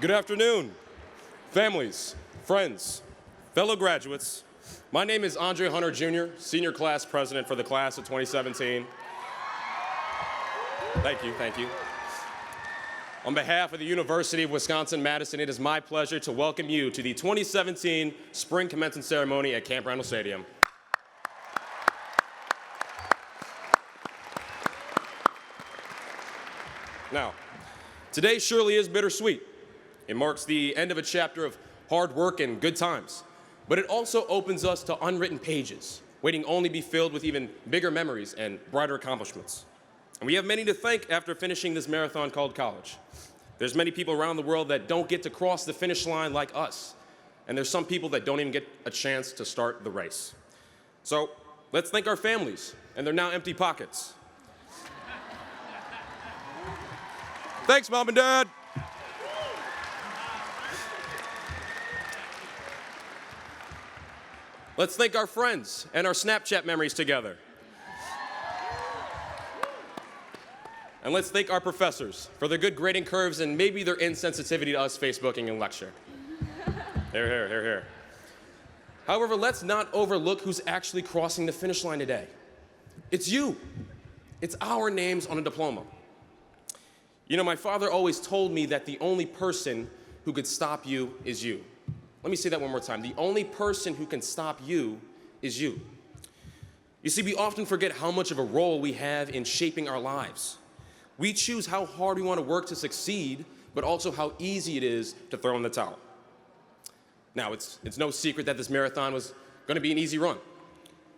Good afternoon, families, friends, fellow graduates. My name is Andre Hunter Jr., Senior Class President for the class of 2017. Thank you. On behalf of the University of Wisconsin-Madison, it is my pleasure to welcome you to the 2017 Spring Commencement Ceremony at Camp Randall Stadium. Now, today surely is bittersweet. It marks the end of a chapter of hard work and good times, but it also opens us to unwritten pages, waiting only to be filled with even bigger memories and brighter accomplishments. And we have many to thank after finishing this marathon called college. There's many people around the world that don't get to cross the finish line like us, and there's some people that don't even get a chance to start the race. So let's thank our families and their now empty pockets. Thanks, Mom and Dad. Let's thank our friends and our Snapchat memories together. And let's thank our professors for their good grading curves and maybe their insensitivity to us Facebooking in lecture. Here. However, let's not overlook who's actually crossing the finish line today. It's you. It's our names on a diploma. You know, my father always told me that the only person who could stop you is you. Let me say that one more time. The only person who can stop you is you. You see, we often forget how much of a role we have in shaping our lives. We choose how hard we want to work to succeed, but also how easy it is to throw in the towel. Now, it's no secret that this marathon was going to be an easy run.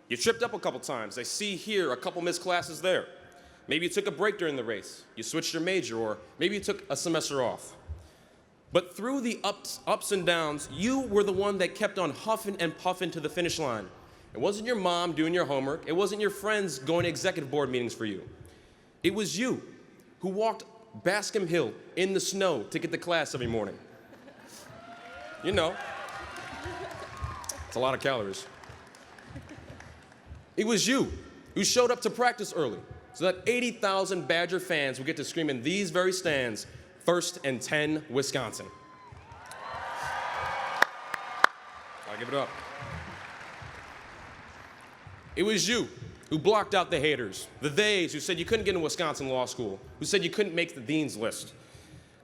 You tripped up a couple times. I see here a couple missed classes there. Maybe you took a break during the race. You switched your major, or maybe you took a semester off. But through the ups and downs, you were the one that kept on huffing and puffing to the finish line. It wasn't your mom doing your homework. It wasn't your friends going to executive board meetings for you. It was you who walked Bascom Hill in the snow to get to class every morning. You know, it's a lot of calories. It was you who showed up to practice early so that 80,000 Badger fans would get to scream in these very stands, 1st and 10, Wisconsin. I'll give it up. It was you who blocked out the haters, the theys who said you couldn't get into Wisconsin Law School, who said you couldn't make the dean's list.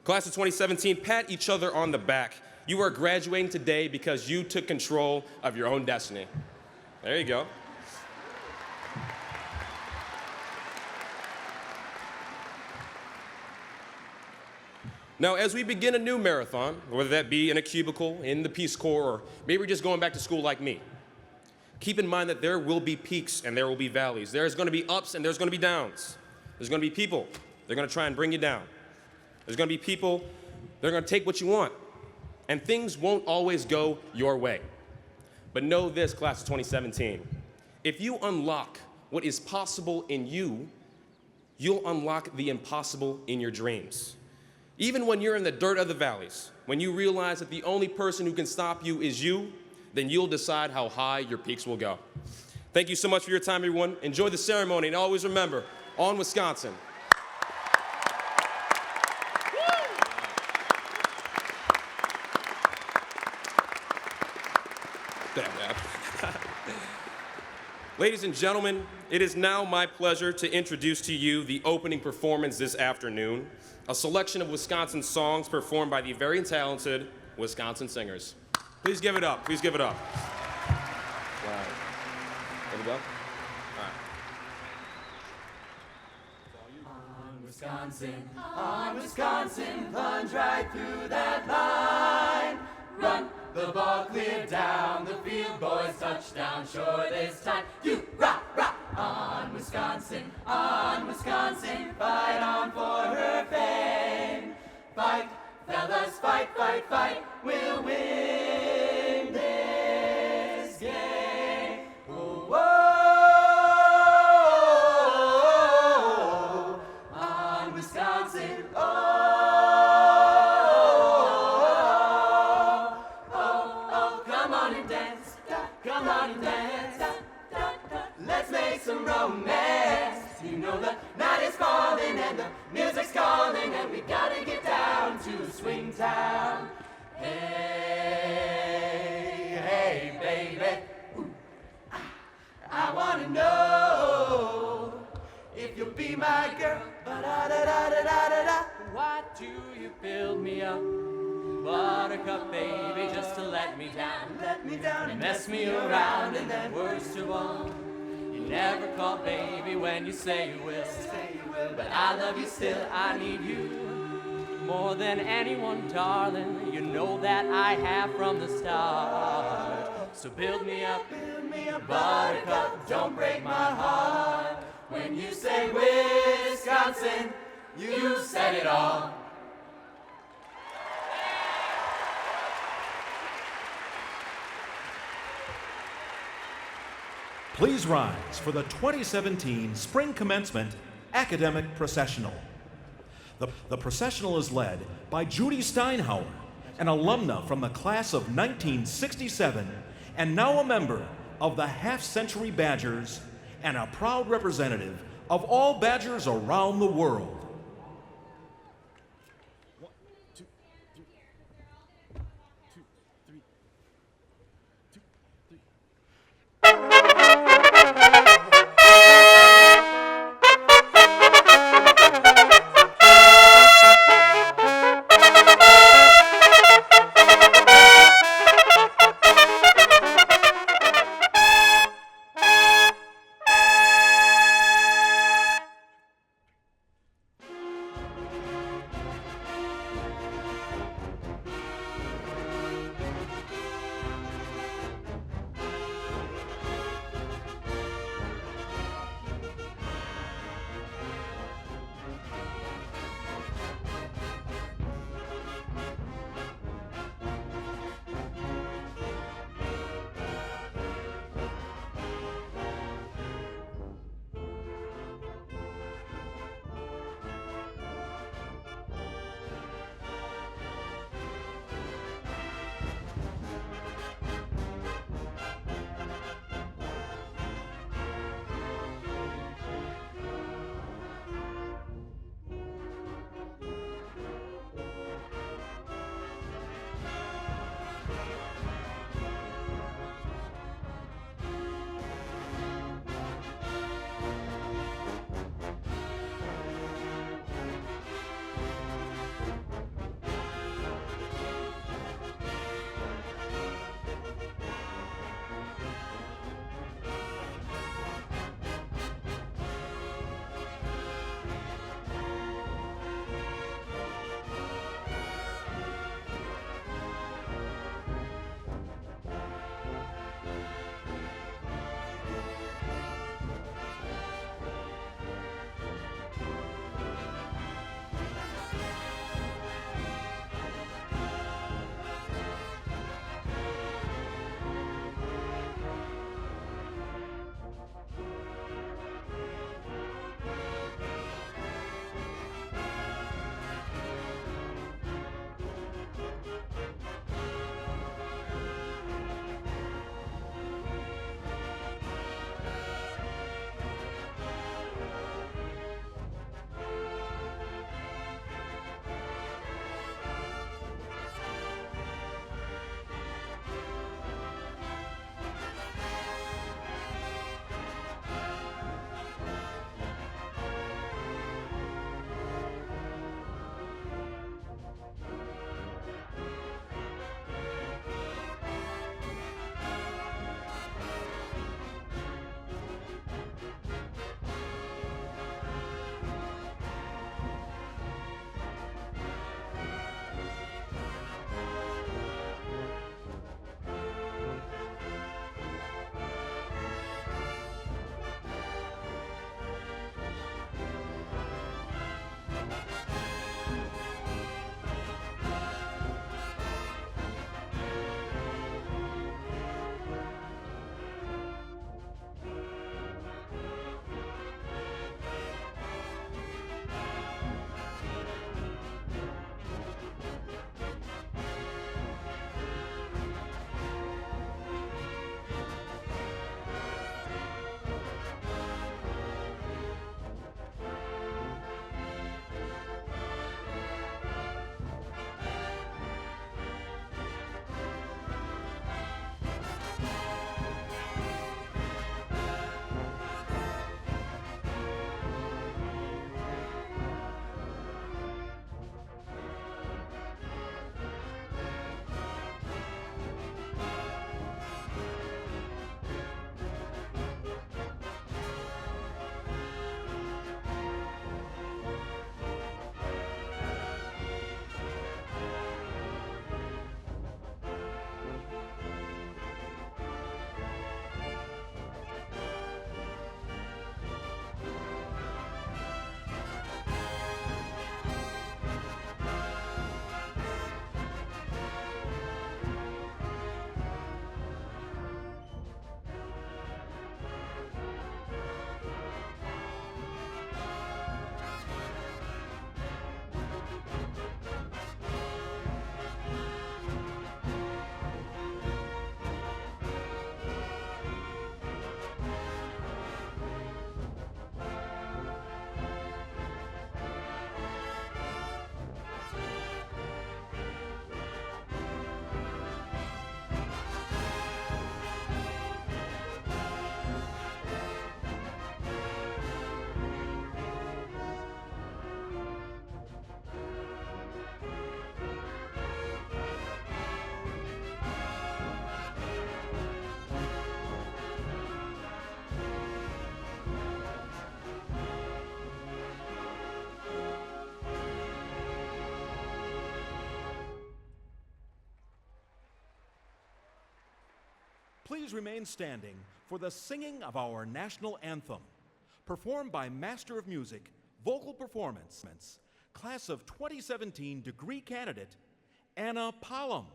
Class of 2017, pat each other on the back. You are graduating today because you took control of your own destiny. There you go. Now, as we begin a new marathon, whether that be in a cubicle, in the Peace Corps, or maybe just going back to school like me, keep in mind that there will be peaks and there will be valleys. There's going to be ups and there's going to be downs. There's going to be people that are going to try and bring you down. There's going to be people that are going to take what you want. And things won't always go your way. But know this, class of 2017, if you unlock what is possible in you, you'll unlock the impossible in your dreams. Even when you're in the dirt of the valleys, when you realize that the only person who can stop you is you, then you'll decide how high your peaks will go. Thank you so much for your time, everyone. Enjoy the ceremony, and always remember, on Wisconsin. Ladies and gentlemen, it is now my pleasure to introduce to you the opening performance this afternoon, a selection of Wisconsin songs performed by the very talented Wisconsin singers. Please give it up. Please give it up. Wow. There we go. All right. On Wisconsin, plunge right through that line. Run, the ball clear down the field, boys, touchdown, sure this time. You rock, rock. On Wisconsin, fight on for her fame. Fight, fellas, fight, fight, fight, we'll win this game. Oh, whoa, on Wisconsin, come on and dance, let's make some romance. You know the night is falling and the music's calling and we gotta get down to Swing Town. why do you build me up? Buttercup, baby, just to let me down and mess me around, and then worst of all, you never call, baby, when you say you will. But I love you still, I need you more than anyone, darling. You know that I have from the start. So build me up, Buttercup, don't break my heart. When you say Wisconsin, you said it all. Please rise for the 2017 Spring Commencement Academic Processional. The processional is led by Judy Steinhauer, an alumna from the class of 1967 and now a member of the Half-Century Badgers and a proud representative of all Badgers around the world. Please remain standing for the singing of our national anthem, performed by Master of Music, Vocal Performance, Class of 2017 degree candidate, Anna Pollum.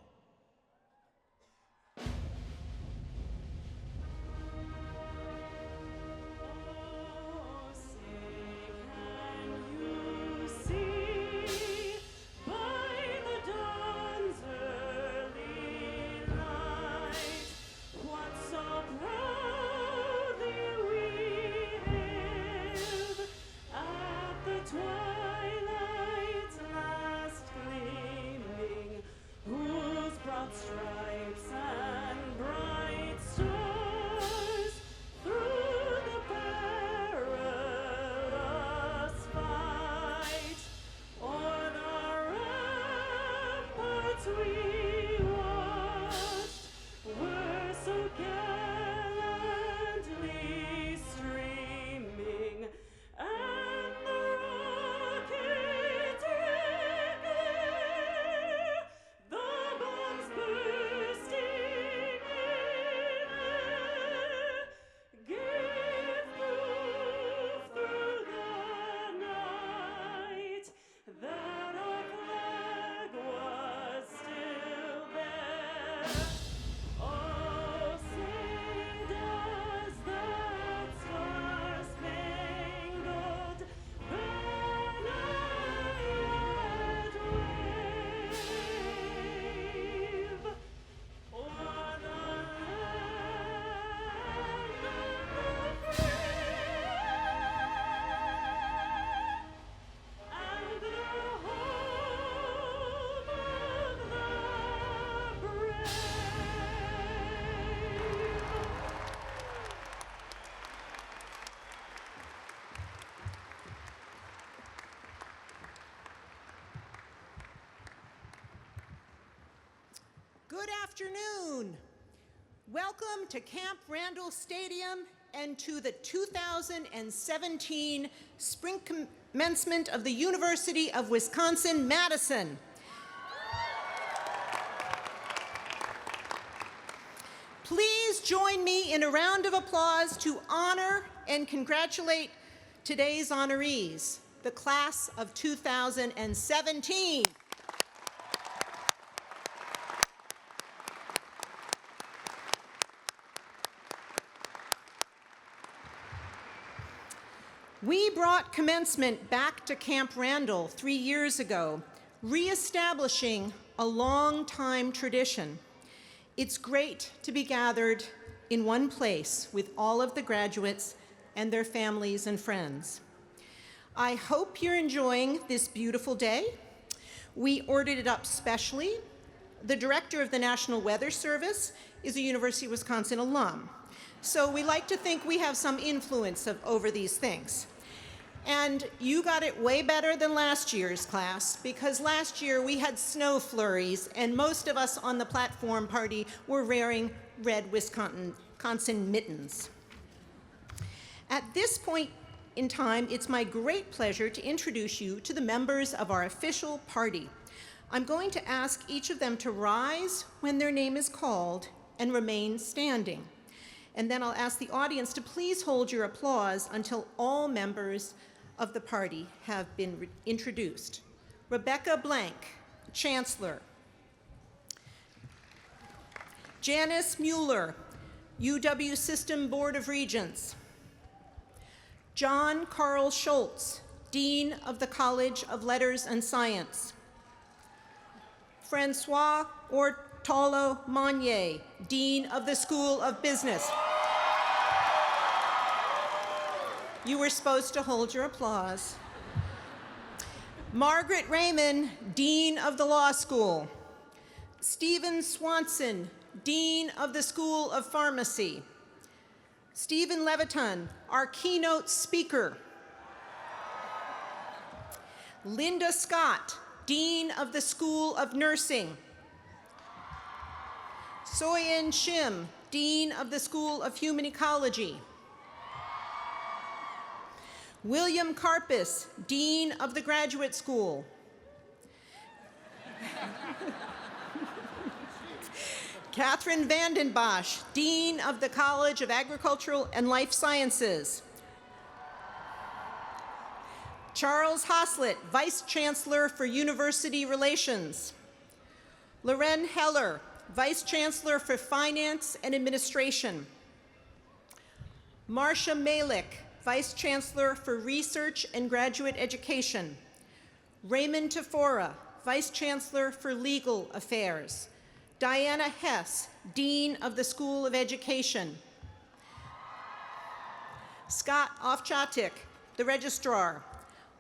Stripes and bright stars through the perilous fight. O'er the ramparts we watched were so gallantly streaming, and the rockets ringing, the bombs bursting in air, gave proof through the night that our flag was still there. Oh, sing does that star-spangled banner yet wave o'er the land of the free and the home of the brave. Good afternoon. Welcome to Camp Randall Stadium and to the 2017 Spring Commencement of the University of Wisconsin-Madison. Please join me in a round of applause to honor and congratulate today's honorees, the class of 2017. We brought commencement back to Camp Randall 3 years ago, reestablishing a long-time tradition. It's great to be gathered in one place with all of the graduates and their families and friends. I hope you're enjoying this beautiful day. We ordered it up specially. The director of the National Weather Service is a University of Wisconsin alum. So we like to think we have some influence over these things. And you got it way better than last year's class, because last year we had snow flurries and most of us on the platform party were wearing red Wisconsin mittens. At this point in time, it's my great pleasure to introduce you to the members of our official party. I'm going to ask each of them to rise when their name is called and remain standing. And then I'll ask the audience to please hold your applause until all members of the party have been introduced. Rebecca Blank, Chancellor. Janice Mueller, UW System Board of Regents. John Carl Schultz, Dean of the College of Letters and Science. Francois Ortolo Monnier, Dean of the School of Business. You were supposed to hold your applause. Margaret Raymond, Dean of the Law School. Stephen Swanson, Dean of the School of Pharmacy. Stephen Levitan, our keynote speaker. Linda Scott, Dean of the School of Nursing. Soyen Shim, Dean of the School of Human Ecology. William Karpus, Dean of the Graduate School. Catherine Vanden Bosch, Dean of the College of Agricultural and Life Sciences. Charles Haslett, Vice Chancellor for University Relations. Loren Heller, Vice Chancellor for Finance and Administration. Marcia Malik, Vice Chancellor for Research and Graduate Education. Raymond Tafora, Vice Chancellor for Legal Affairs. Diana Hess, Dean of the School of Education. Scott Ofchatik, the Registrar.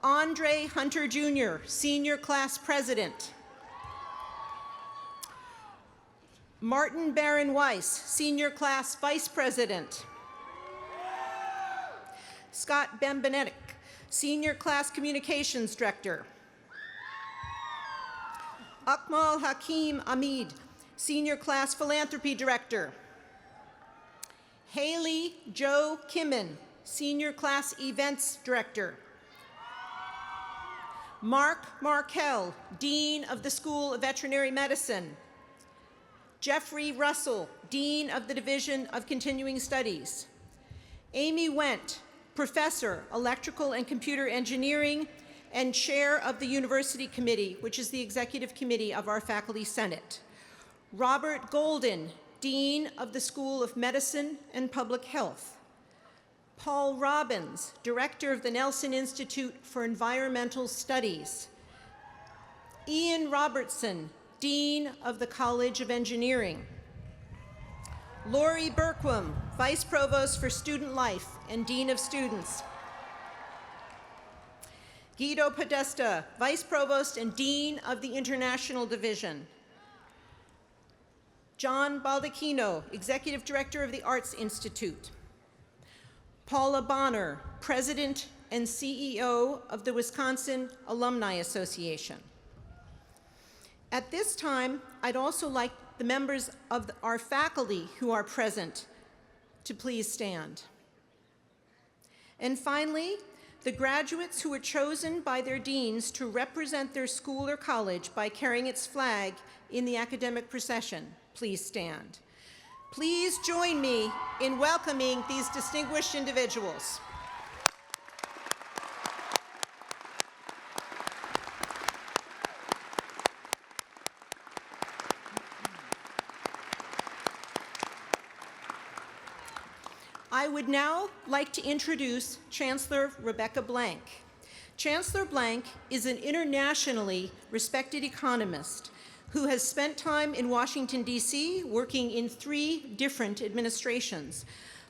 Andre Hunter Jr., Senior Class President. Martin Barron Weiss, Senior Class Vice President. Scott Bembenetic, Senior Class Communications Director. Akmal Hakim Ahmed, Senior Class Philanthropy Director. Haley Joe Kimmin, Senior Class Events Director. Mark Markell, Dean of the School of Veterinary Medicine. Jeffrey Russell, Dean of the Division of Continuing Studies. Amy Wendt, Professor, Electrical and Computer Engineering, and Chair of the University Committee, which is the executive committee of our Faculty Senate. Robert Golden, Dean of the School of Medicine and Public Health. Paul Robbins, Director of the Nelson Institute for Environmental Studies. Ian Robertson, Dean of the College of Engineering. Lori Berkwam, Vice Provost for Student Life and Dean of Students. Guido Podesta, Vice Provost and Dean of the International Division. John Baldacchino, Executive Director of the Arts Institute. Paula Bonner, President and CEO of the Wisconsin Alumni Association. At this time, I'd also like the members of our faculty who are present to please stand. And finally, the graduates who were chosen by their deans to represent their school or college by carrying its flag in the academic procession, please stand. Please join me in welcoming these distinguished individuals. I would now like to introduce Chancellor Rebecca Blank. Chancellor Blank is an internationally respected economist who has spent time in Washington, D.C., working in 3 different administrations.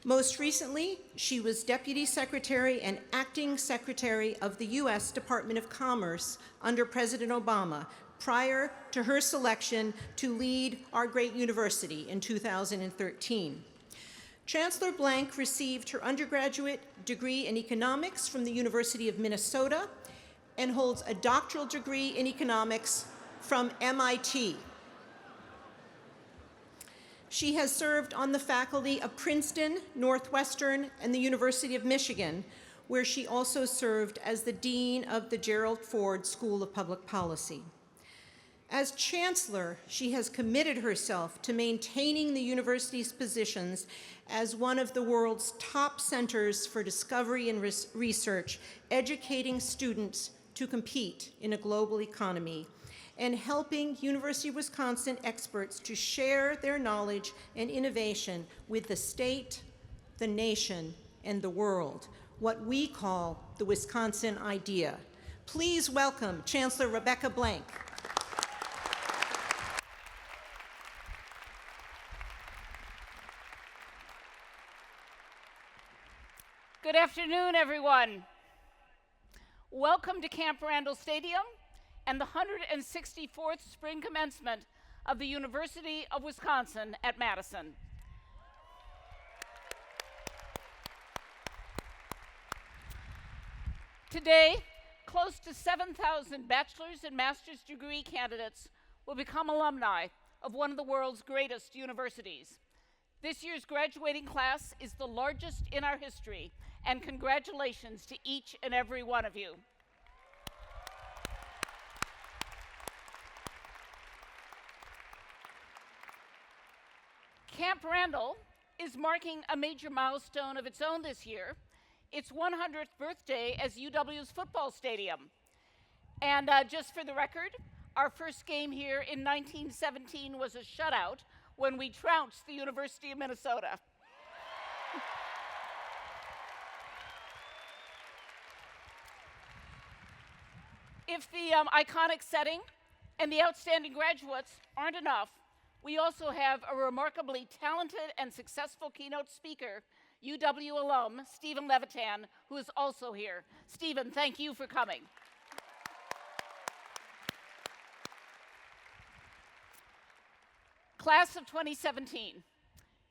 Most recently, she was Deputy Secretary and Acting Secretary of the U.S. Department of Commerce under President Obama, prior to her selection to lead our great university in 2013. Chancellor Blank received her undergraduate degree in economics from the University of Minnesota and holds a doctoral degree in economics from MIT. She has served on the faculty of Princeton, Northwestern, and the University of Michigan, where she also served as the Dean of the Gerald Ford School of Public Policy. As Chancellor, she has committed herself to maintaining the university's positions as one of the world's top centers for discovery and research, educating students to compete in a global economy, and helping University of Wisconsin experts to share their knowledge and innovation with the state, the nation, and the world, what we call the Wisconsin idea. Please welcome Chancellor Rebecca Blank. Good afternoon, everyone. Welcome to Camp Randall Stadium and the 164th Spring Commencement of the University of Wisconsin at Madison. Today, close to 7,000 bachelor's and master's degree candidates will become alumni of one of the world's greatest universities. This year's graduating class is the largest in our history, and congratulations to each and every one of you. Camp Randall is marking a major milestone of its own this year, its 100th birthday as UW's football stadium. And just for the record, our first game here in 1917 was a shutout when we trounced the University of Minnesota. If the iconic setting and the outstanding graduates aren't enough, we also have a remarkably talented and successful keynote speaker, UW alum, Stephen Levitan, who is also here. Stephen, thank you for coming. Class of 2017,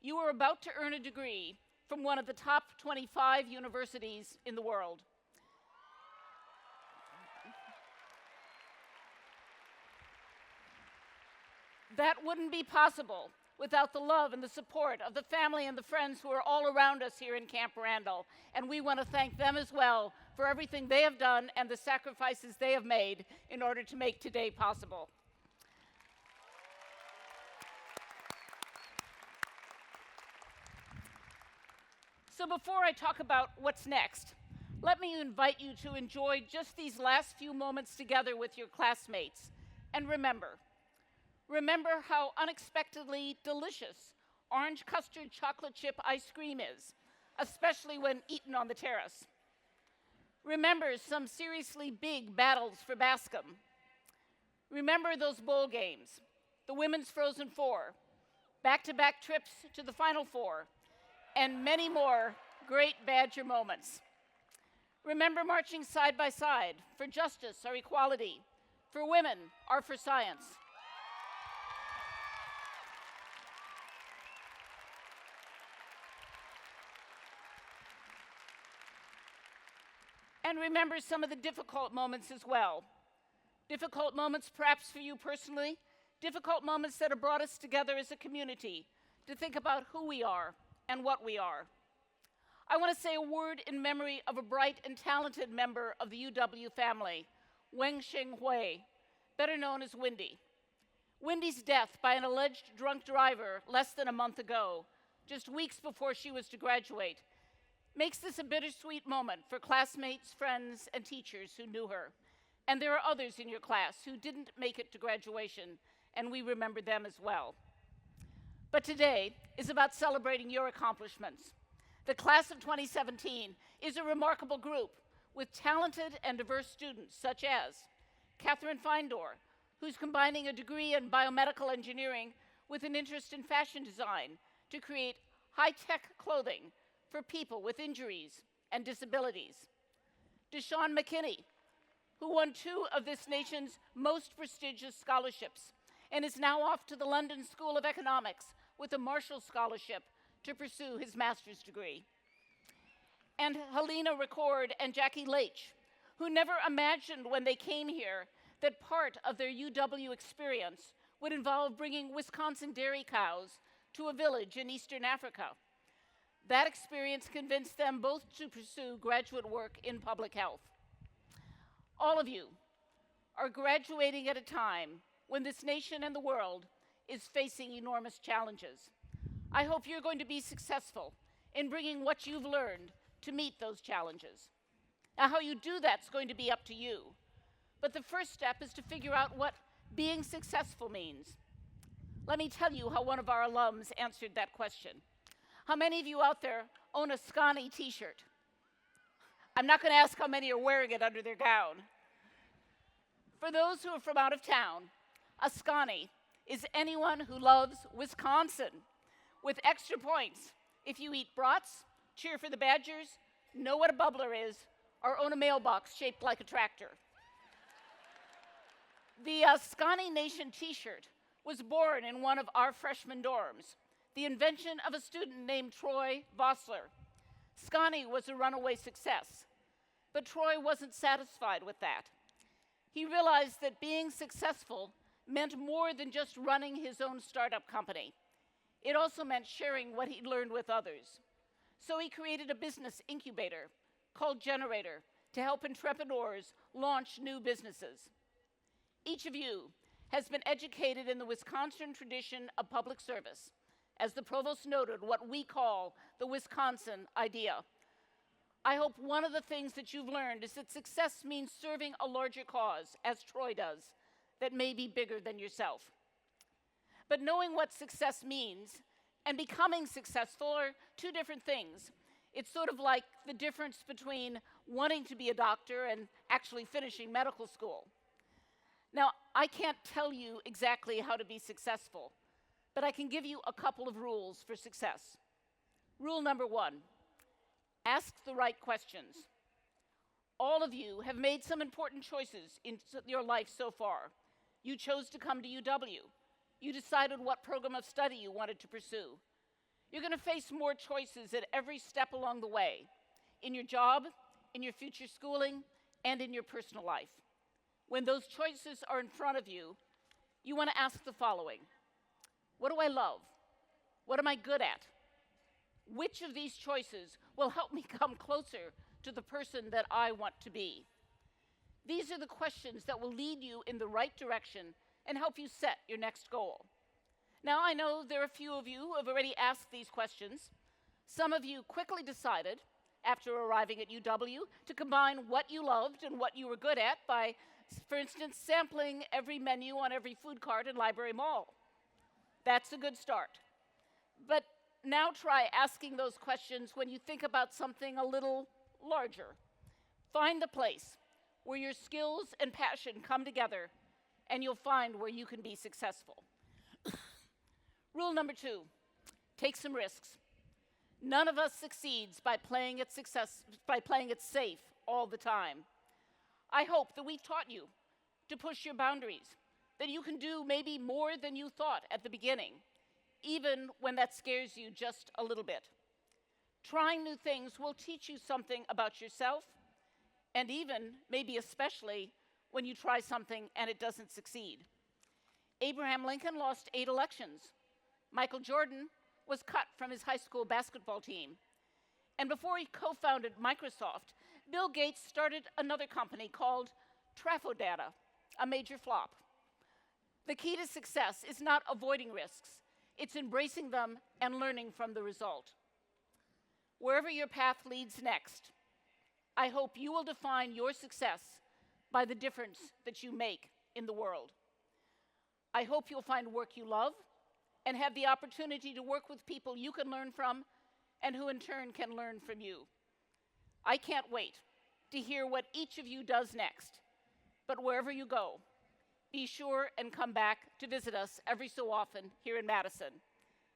you are about to earn a degree from one of the top 25 universities in the world. That wouldn't be possible without the love and the support of the family and the friends who are all around us here in Camp Randall. And we want to thank them as well for everything they have done and the sacrifices they have made in order to make today possible. So before I talk about what's next, let me invite you to enjoy just these last few moments together with your classmates. And remember how unexpectedly delicious orange custard chocolate chip ice cream is, especially when eaten on the terrace. Remember some seriously big battles for Bascom. Remember those bowl games, the Women's Frozen Four, back-to-back trips to the Final Four, and many more great Badger moments. Remember marching side by side for justice or equality, for women or for science. And remember some of the difficult moments as well. Difficult moments perhaps for you personally, difficult moments that have brought us together as a community to think about who we are and what we are. I want to say a word in memory of a bright and talented member of the UW family, Wenxing Hui, better known as Wendy. Wendy's death by an alleged drunk driver less than a month ago, just weeks before she was to graduate, makes this a bittersweet moment for classmates, friends, and teachers who knew her. And there are others in your class who didn't make it to graduation, and we remember them as well. But today is about celebrating your accomplishments. The class of 2017 is a remarkable group with talented and diverse students such as Catherine Feindor, who's combining a degree in biomedical engineering with an interest in fashion design to create high-tech clothing for people with injuries and disabilities. Deshaun McKinney, who won 2 of this nation's most prestigious scholarships and is now off to the London School of Economics with a Marshall Scholarship to pursue his master's degree. And Helena Record and Jackie Leitch, who never imagined when they came here that part of their UW experience would involve bringing Wisconsin dairy cows to a village in Eastern Africa. That experience convinced them both to pursue graduate work in public health. All of you are graduating at a time when this nation and the world is facing enormous challenges. I hope you're going to be successful in bringing what you've learned to meet those challenges. Now, how you do that's going to be up to you. But the first step is to figure out what being successful means. Let me tell you how one of our alums answered that question. How many of you out there own a Scani t-shirt? I'm not going to ask how many are wearing it under their gown. For those who are from out of town, a Scani is anyone who loves Wisconsin, with extra points if you eat brats, cheer for the Badgers, know what a bubbler is, or own a mailbox shaped like a tractor. The Scani Nation t-shirt was born in one of our freshman dorms, the invention of a student named Troy Vossler. Scani was a runaway success, but Troy wasn't satisfied with that. He realized that being successful meant more than just running his own startup company. It also meant sharing what he'd learned with others. So he created a business incubator called Generator to help entrepreneurs launch new businesses. Each of you has been educated in the Wisconsin tradition of public service, as the provost noted, what we call the Wisconsin idea. I hope one of the things that you've learned is that success means serving a larger cause, as Troy does, that may be bigger than yourself. But knowing what success means and becoming successful are two different things. It's sort of like the difference between wanting to be a doctor and actually finishing medical school. Now, I can't tell you exactly how to be successful, but I can give you a couple of rules for success. Rule number one, ask the right questions. All of you have made some important choices in your life so far. You chose to come to UW. You decided what program of study you wanted to pursue. You're going to face more choices at every step along the way, in your job, in your future schooling, and in your personal life. When those choices are in front of you, you want to ask the following. What do I love? What am I good at? Which of these choices will help me come closer to the person that I want to be? These are the questions that will lead you in the right direction and help you set your next goal. Now, I know there are a few of you who have already asked these questions. Some of you quickly decided, after arriving at UW, to combine what you loved and what you were good at by, for instance, sampling every menu on every food cart in Library Mall. That's a good start. But now try asking those questions when you think about something a little larger. Find the place where your skills and passion come together, and you'll find where you can be successful. Rule number two, take some risks. None of us succeeds by playing it safe all the time. I hope that we've taught you to push your boundaries, that you can do maybe more than you thought at the beginning, even when that scares you just a little bit. Trying new things will teach you something about yourself, and even, maybe especially, when you try something and it doesn't succeed. Abraham Lincoln lost 8 elections. Michael Jordan was cut from his high school basketball team. And before he co-founded Microsoft, Bill Gates started another company called Trafodata, a major flop. The key to success is not avoiding risks, it's embracing them and learning from the result. Wherever your path leads next, I hope you will define your success by the difference that you make in the world. I hope you'll find work you love and have the opportunity to work with people you can learn from and who in turn can learn from you. I can't wait to hear what each of you does next, but wherever you go, be sure and come back to visit us every so often here in Madison.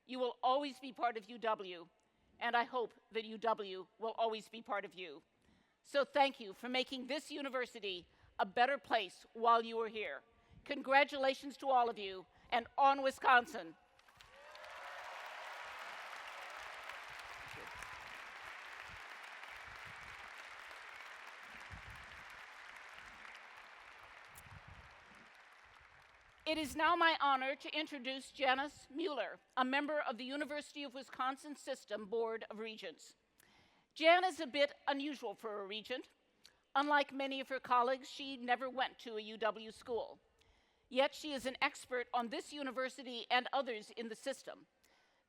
You will always be part of UW, and I hope that UW will always be part of you. So thank you for making this university a better place while you are here. Congratulations to all of you, and on Wisconsin. It is now my honor to introduce Janice Mueller, a member of the University of Wisconsin System Board of Regents. Jan is a bit unusual for a regent. Unlike many of her colleagues, she never went to a UW school. Yet she is an expert on this university and others in the system.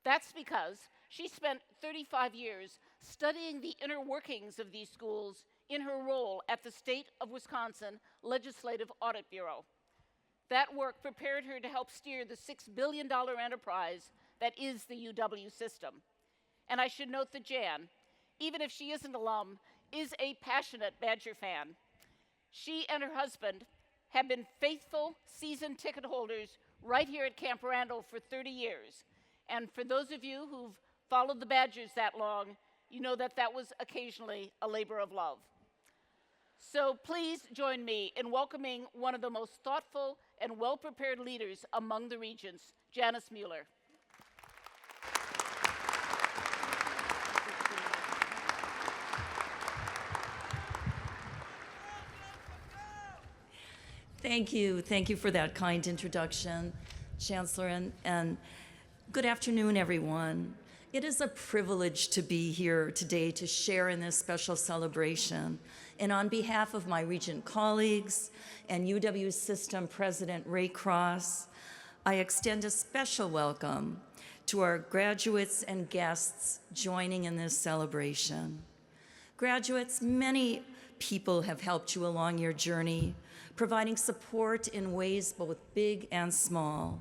That's because she spent 35 years studying the inner workings of these schools in her role at the State of Wisconsin Legislative Audit Bureau. That work prepared her to help steer the $6 billion enterprise that is the UW system. And I should note that Jan, even if she isn't an alum, is a passionate Badger fan. She and her husband have been faithful season ticket holders right here at Camp Randall for 30 years. And for those of you who've followed the Badgers that long, you know that that was occasionally a labor of love. So please join me in welcoming one of the most thoughtful and well-prepared leaders among the regents, Janice Mueller. Thank you. Thank you for that kind introduction, Chancellor, and good afternoon, everyone. It is a privilege to be here today to share in this special celebration. And on behalf of my regent colleagues and UW System President Ray Cross, I extend a special welcome to our graduates and guests joining in this celebration. Graduates, many people have helped you along your journey, providing support in ways both big and small.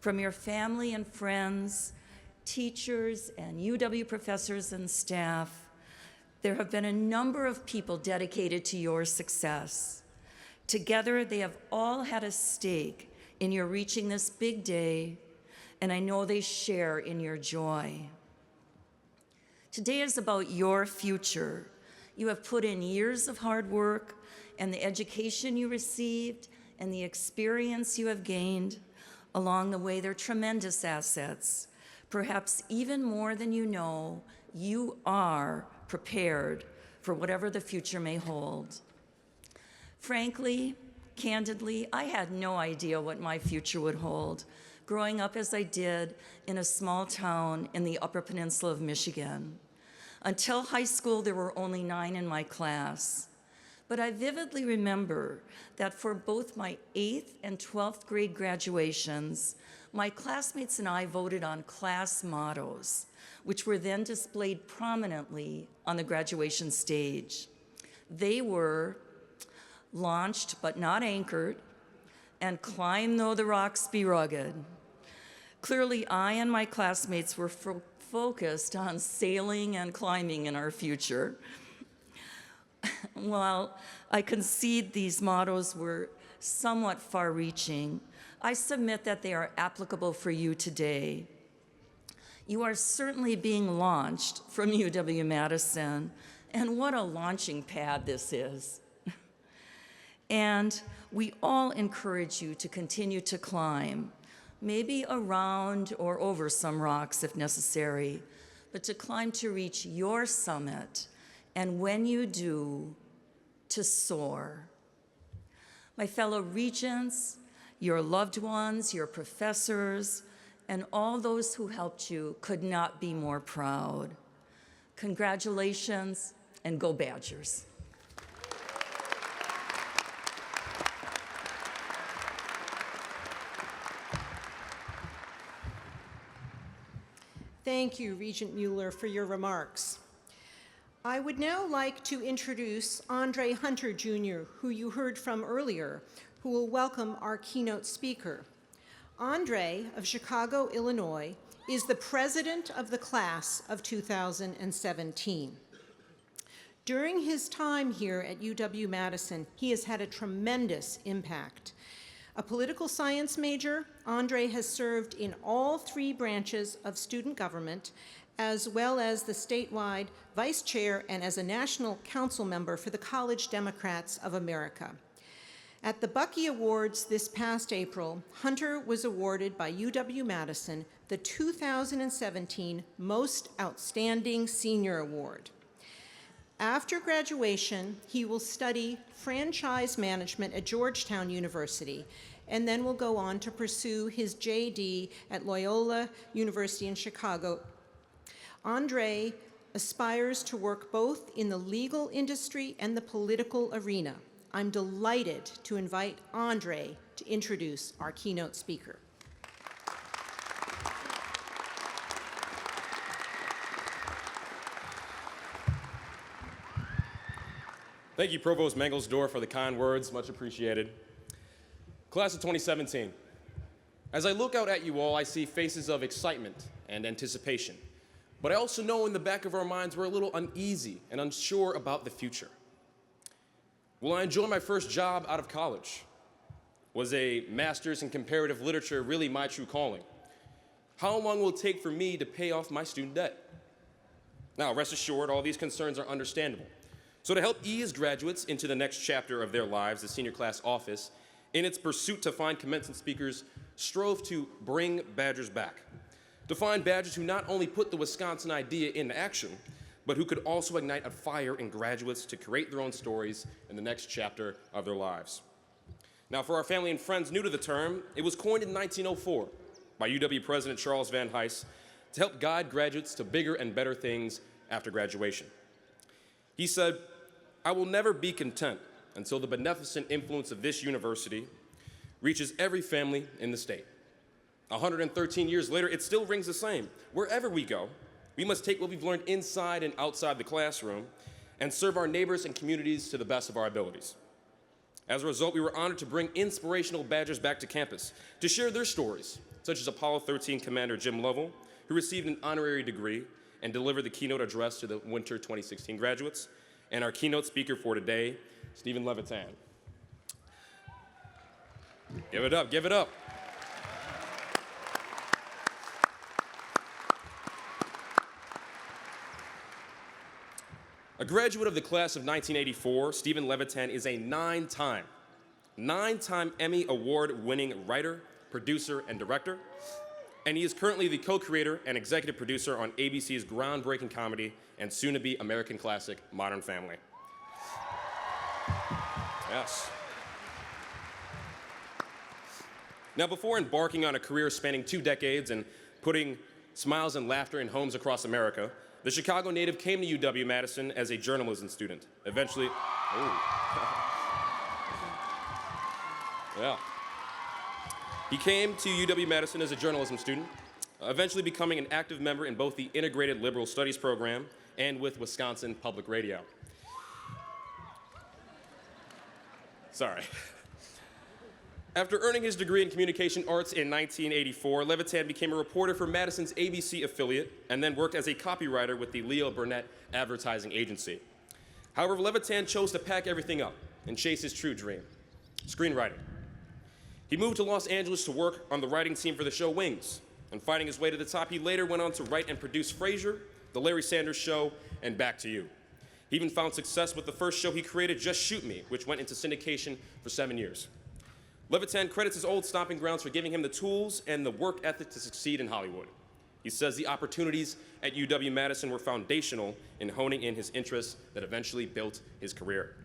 From your family and friends, teachers and UW professors and staff, there have been a number of people dedicated to your success. Together, they have all had a stake in your reaching this big day, and I know they share in your joy. Today is about your future. You have put in years of hard work, and the education you received and the experience you have gained along the way, they're tremendous assets. Perhaps even more than you know, you are prepared for whatever the future may hold. Frankly, candidly, I had no idea what my future would hold, growing up as I did in a small town in the Upper Peninsula of Michigan. Until high school, there were only 9 in my class. But I vividly remember that for both my 8th and 12th grade graduations, my classmates and I voted on class mottos, which were then displayed prominently on the graduation stage. They were launched but not anchored, and climb though the rocks be rugged. Clearly, I and my classmates were focused on sailing and climbing in our future. While I concede these mottos were somewhat far-reaching, I submit that they are applicable for you today. You are certainly being launched from UW-Madison, and what a launching pad this is. And we all encourage you to continue to climb, maybe around or over some rocks if necessary, but to climb to reach your summit, and when you do, to soar. My fellow regents, your loved ones, your professors, and all those who helped you could not be more proud. Congratulations, and go Badgers. Thank you, Regent Mueller, for your remarks. I would now like to introduce Andre Hunter, Jr., who you heard from earlier, who will welcome our keynote speaker. Andre of Chicago, Illinois, is the president of the class of 2017. During his time here at UW-Madison, he has had a tremendous impact. A political science major, Andre has served in all 3 branches of student government, as well as the statewide vice chair and as a national council member for the College Democrats of America. At the Bucky Awards this past April, Hunter was awarded by UW-Madison the 2017 Most Outstanding Senior Award. After graduation, he will study franchise management at Georgetown University, and then will go on to pursue his JD at Loyola University in Chicago. Andre aspires to work both in the legal industry and the political arena. I'm delighted to invite Andre to introduce our keynote speaker. Thank you, Provost Mangelsdorf, for the kind words, much appreciated. Class of 2017, as I look out at you all, I see faces of excitement and anticipation. But I also know in the back of our minds we're a little uneasy and unsure about the future. Will I enjoy my first job out of college? Was a master's in comparative literature really my true calling? How long will it take for me to pay off my student debt? Now, rest assured, all these concerns are understandable. So to help ease graduates into the next chapter of their lives, the senior class office, in its pursuit to find commencement speakers, strove to bring Badgers back. To find Badgers who not only put the Wisconsin idea into action, but who could also ignite a fire in graduates to create their own stories in the next chapter of their lives. Now, for our family and friends new to the term, it was coined in 1904 by UW President Charles Van Hise to help guide graduates to bigger and better things after graduation. He said, "I will never be content until the beneficent influence of this university reaches every family in the state. 113 years later, it still rings the same. Wherever we go, we must take what we've learned inside and outside the classroom and serve our neighbors and communities to the best of our abilities. As a result, we were honored to bring inspirational Badgers back to campus to share their stories, such as Apollo 13 Commander Jim Lovell, who received an honorary degree and delivered the keynote address to the winter 2016 graduates, and our keynote speaker for today, Stephen Levitan. Give it up, give it up. A graduate of the class of 1984, Stephen Levitan is a nine-time Emmy Award-winning writer, producer, and director, and he is currently the co-creator and executive producer on ABC's groundbreaking comedy and soon-to-be American classic, Modern Family. Yes. Now, before embarking on a career spanning 2 decades and putting smiles and laughter in homes across America, the Chicago native came to UW-Madison as a journalism student. Eventually, He came to UW-Madison as a journalism student, eventually becoming an active member in both the Integrated Liberal Studies program and with Wisconsin Public Radio. Sorry. After earning his degree in communication arts in 1984, Levitan became a reporter for Madison's ABC affiliate and then worked as a copywriter with the Leo Burnett advertising agency. However, Levitan chose to pack everything up and chase his true dream, screenwriting. He moved to Los Angeles to work on the writing team for the show Wings, and fighting his way to the top, he later went on to write and produce Frasier, The Larry Sanders Show, and Back to You. He even found success with the first show he created, Just Shoot Me, which went into syndication for 7 years. Levitan credits his old stomping grounds for giving him the tools and the work ethic to succeed in Hollywood. He says the opportunities at UW-Madison were foundational in honing in his interests that eventually built his career.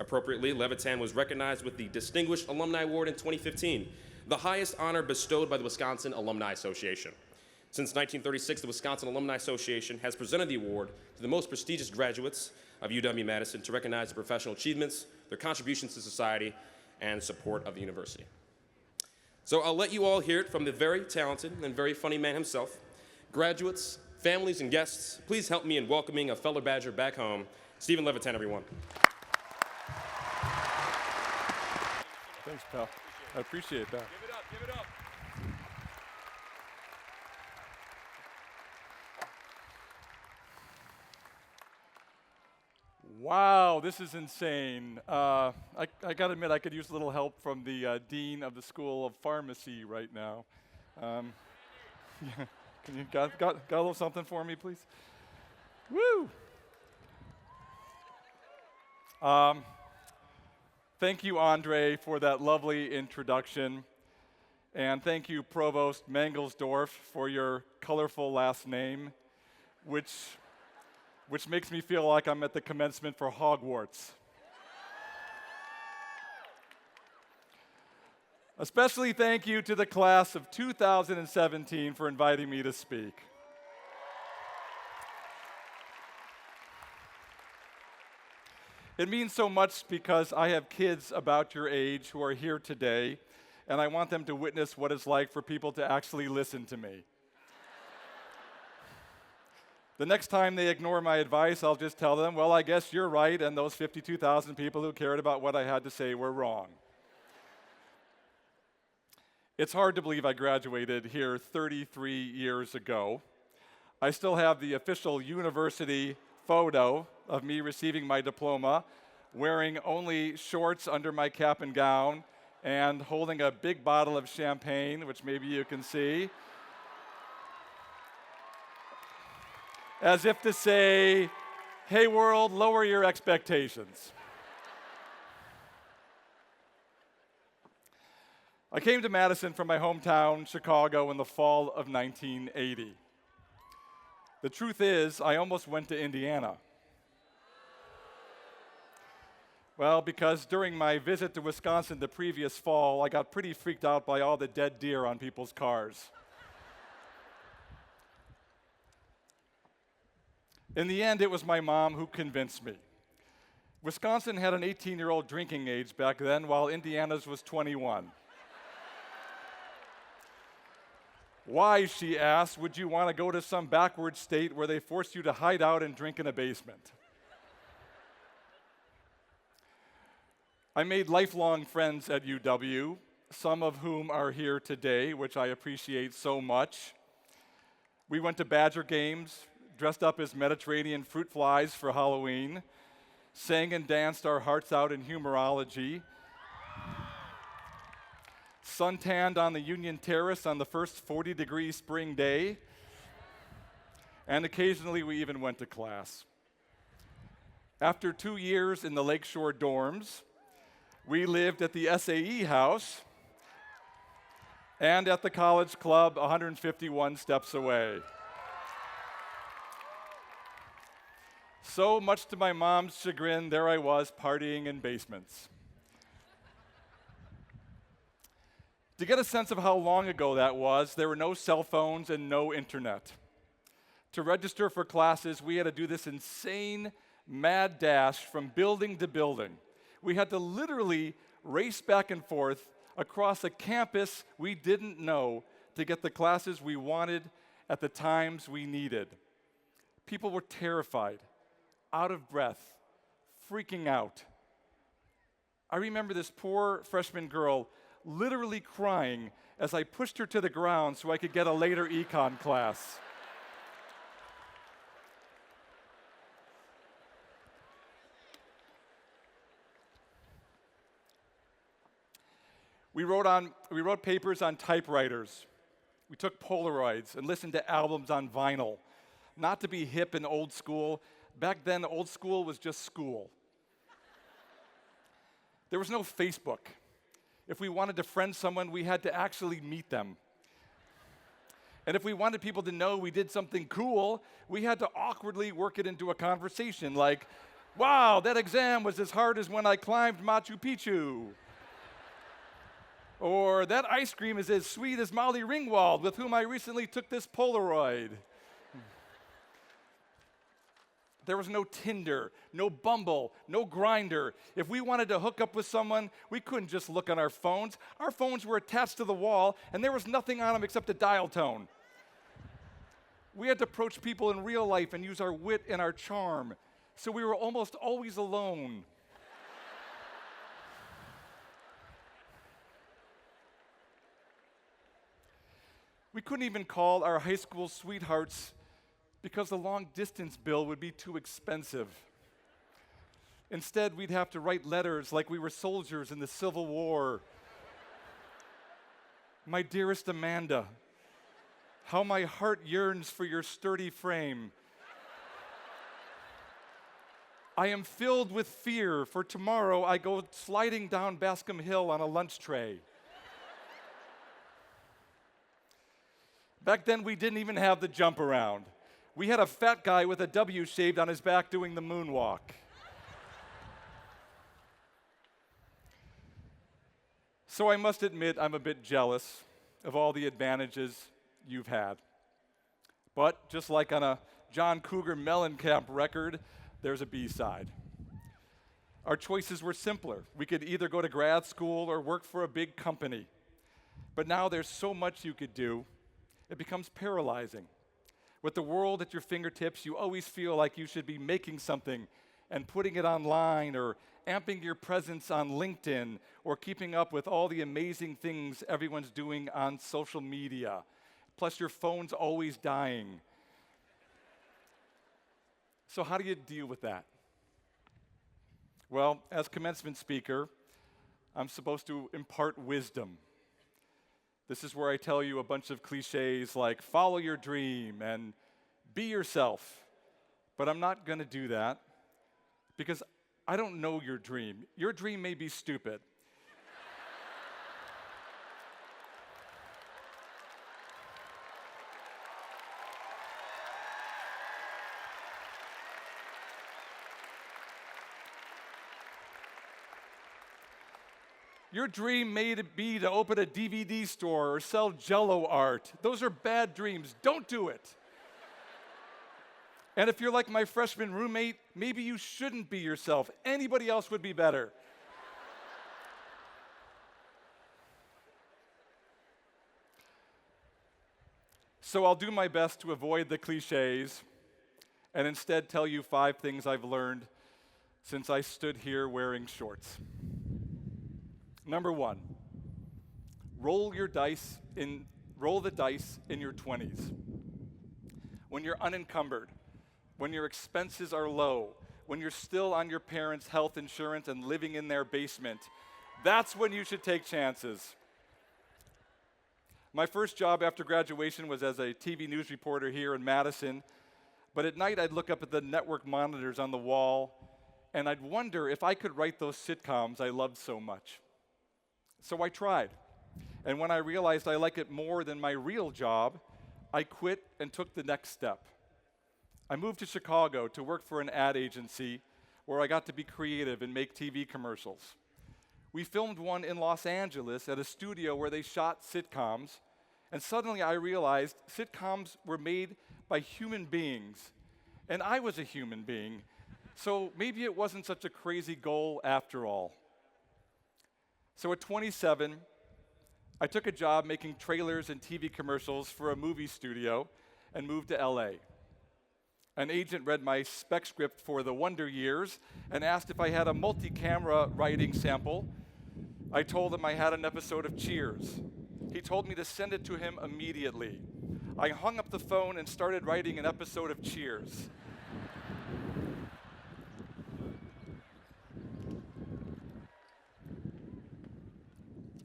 Appropriately, Levitan was recognized with the Distinguished Alumni Award in 2015, the highest honor bestowed by the Wisconsin Alumni Association. Since 1936, the Wisconsin Alumni Association has presented the award to the most prestigious graduates of UW-Madison to recognize their professional achievements, their contributions to society, and support of the university. So I'll let you all hear it from the very talented and very funny man himself. Graduates, families, and guests, please help me in welcoming a fellow Badger back home, Stephen Levitan, everyone. Thanks, pal. I appreciate that. Give it up, give it up. Wow, this is insane. I got to admit, I could use a little help from the Dean of the School of Pharmacy right now. Yeah, can you got a little something for me, please? Woo! Thank you, Andre, for that lovely introduction. And thank you, Provost Mangelsdorf, for your colorful last name, which makes me feel like I'm at the commencement for Hogwarts. Especially thank you to the class of 2017 for inviting me to speak. It means so much because I have kids about your age who are here today, and I want them to witness what it's like for people to actually listen to me. The next time they ignore my advice, I'll just tell them, well, I guess you're right, and those 52,000 people who cared about what I had to say were wrong. It's hard to believe I graduated here 33 years ago. I still have the official university photo of me receiving my diploma, wearing only shorts under my cap and gown, and holding a big bottle of champagne, which maybe you can see, as if to say, hey world, lower your expectations. I came to Madison from my hometown, Chicago, in the fall of 1980. The truth is, I almost went to Indiana. Well, because during my visit to Wisconsin the previous fall, I got pretty freaked out by all the dead deer on people's cars. In the end, it was my mom who convinced me. Wisconsin had an 18-year-old drinking age back then, while Indiana's was 21. Why, she asked, would you want to go to some backward state where they force you to hide out and drink in a basement? I made lifelong friends at UW, some of whom are here today, which I appreciate so much. We went to Badger games, dressed up as Mediterranean fruit flies for Halloween, sang and danced our hearts out in humorology, suntanned on the Union Terrace on the first 40-degree spring day, and occasionally we even went to class. After 2 years in the Lakeshore dorms, we lived at the SAE house and at the college club 151 steps away. So much to my mom's chagrin, there I was partying in basements. To get a sense of how long ago that was, there were no cell phones and no internet. To register for classes, we had to do this insane, mad dash from building to building. We had to literally race back and forth across a campus we didn't know to get the classes we wanted at the times we needed. People were terrified, out of breath, freaking out. I remember this poor freshman girl literally crying as I pushed her to the ground so I could get a later econ class. We wrote papers on typewriters. We took Polaroids and listened to albums on vinyl. Not to be hip and old school, back then old school was just school. There was no Facebook. If we wanted to friend someone, we had to actually meet them. And if we wanted people to know we did something cool, we had to awkwardly work it into a conversation like, wow, that exam was as hard as when I climbed Machu Picchu. Or that ice cream is as sweet as Molly Ringwald, with whom I recently took this Polaroid. There was no Tinder, no Bumble, no Grindr. If we wanted to hook up with someone, we couldn't just look on our phones. Our phones were attached to the wall, and there was nothing on them except a dial tone. We had to approach people in real life and use our wit and our charm, so we were almost always alone. We couldn't even call our high school sweethearts because the long distance bill would be too expensive. Instead, we'd have to write letters like we were soldiers in the Civil War. My dearest Amanda, how my heart yearns for your sturdy frame. I am filled with fear, for tomorrow I go sliding down Bascom Hill on a lunch tray. Back then, we didn't even have the jump around. We had a fat guy with a W shaved on his back doing the moonwalk. So I must admit I'm a bit jealous of all the advantages you've had. But just like on a John Cougar Mellencamp record, there's a B-side. Our choices were simpler. We could either go to grad school or work for a big company. But now there's so much you could do, it becomes paralyzing. With the world at your fingertips, you always feel like you should be making something and putting it online, or amping your presence on LinkedIn, or keeping up with all the amazing things everyone's doing on social media. Plus, your phone's always dying. So how do you deal with that? Well, as commencement speaker, I'm supposed to impart wisdom. This is where I tell you a bunch of cliches like follow your dream and be yourself. But I'm not going to do that because I don't know your dream. Your dream may be stupid. Your dream may be to open a DVD store or sell Jell-O art. Those are bad dreams. Don't do it. And if you're like my freshman roommate, maybe you shouldn't be yourself. Anybody else would be better. So I'll do my best to avoid the cliches and instead tell you 5 things I've learned since I stood here wearing shorts. Number 1, roll the dice in your 20s. When you're unencumbered, when your expenses are low, when you're still on your parents' health insurance and living in their basement, that's when you should take chances. My first job after graduation was as a TV news reporter here in Madison, but at night I'd look up at the network monitors on the wall and I'd wonder if I could write those sitcoms I loved so much. So I tried, and when I realized I like it more than my real job, I quit and took the next step. I moved to Chicago to work for an ad agency where I got to be creative and make TV commercials. We filmed one in Los Angeles at a studio where they shot sitcoms, and suddenly I realized sitcoms were made by human beings, and I was a human being, so maybe it wasn't such a crazy goal after all. So at 27, I took a job making trailers and TV commercials for a movie studio and moved to LA. An agent read my spec script for The Wonder Years and asked if I had a multi-camera writing sample. I told him I had an episode of Cheers. He told me to send it to him immediately. I hung up the phone and started writing an episode of Cheers.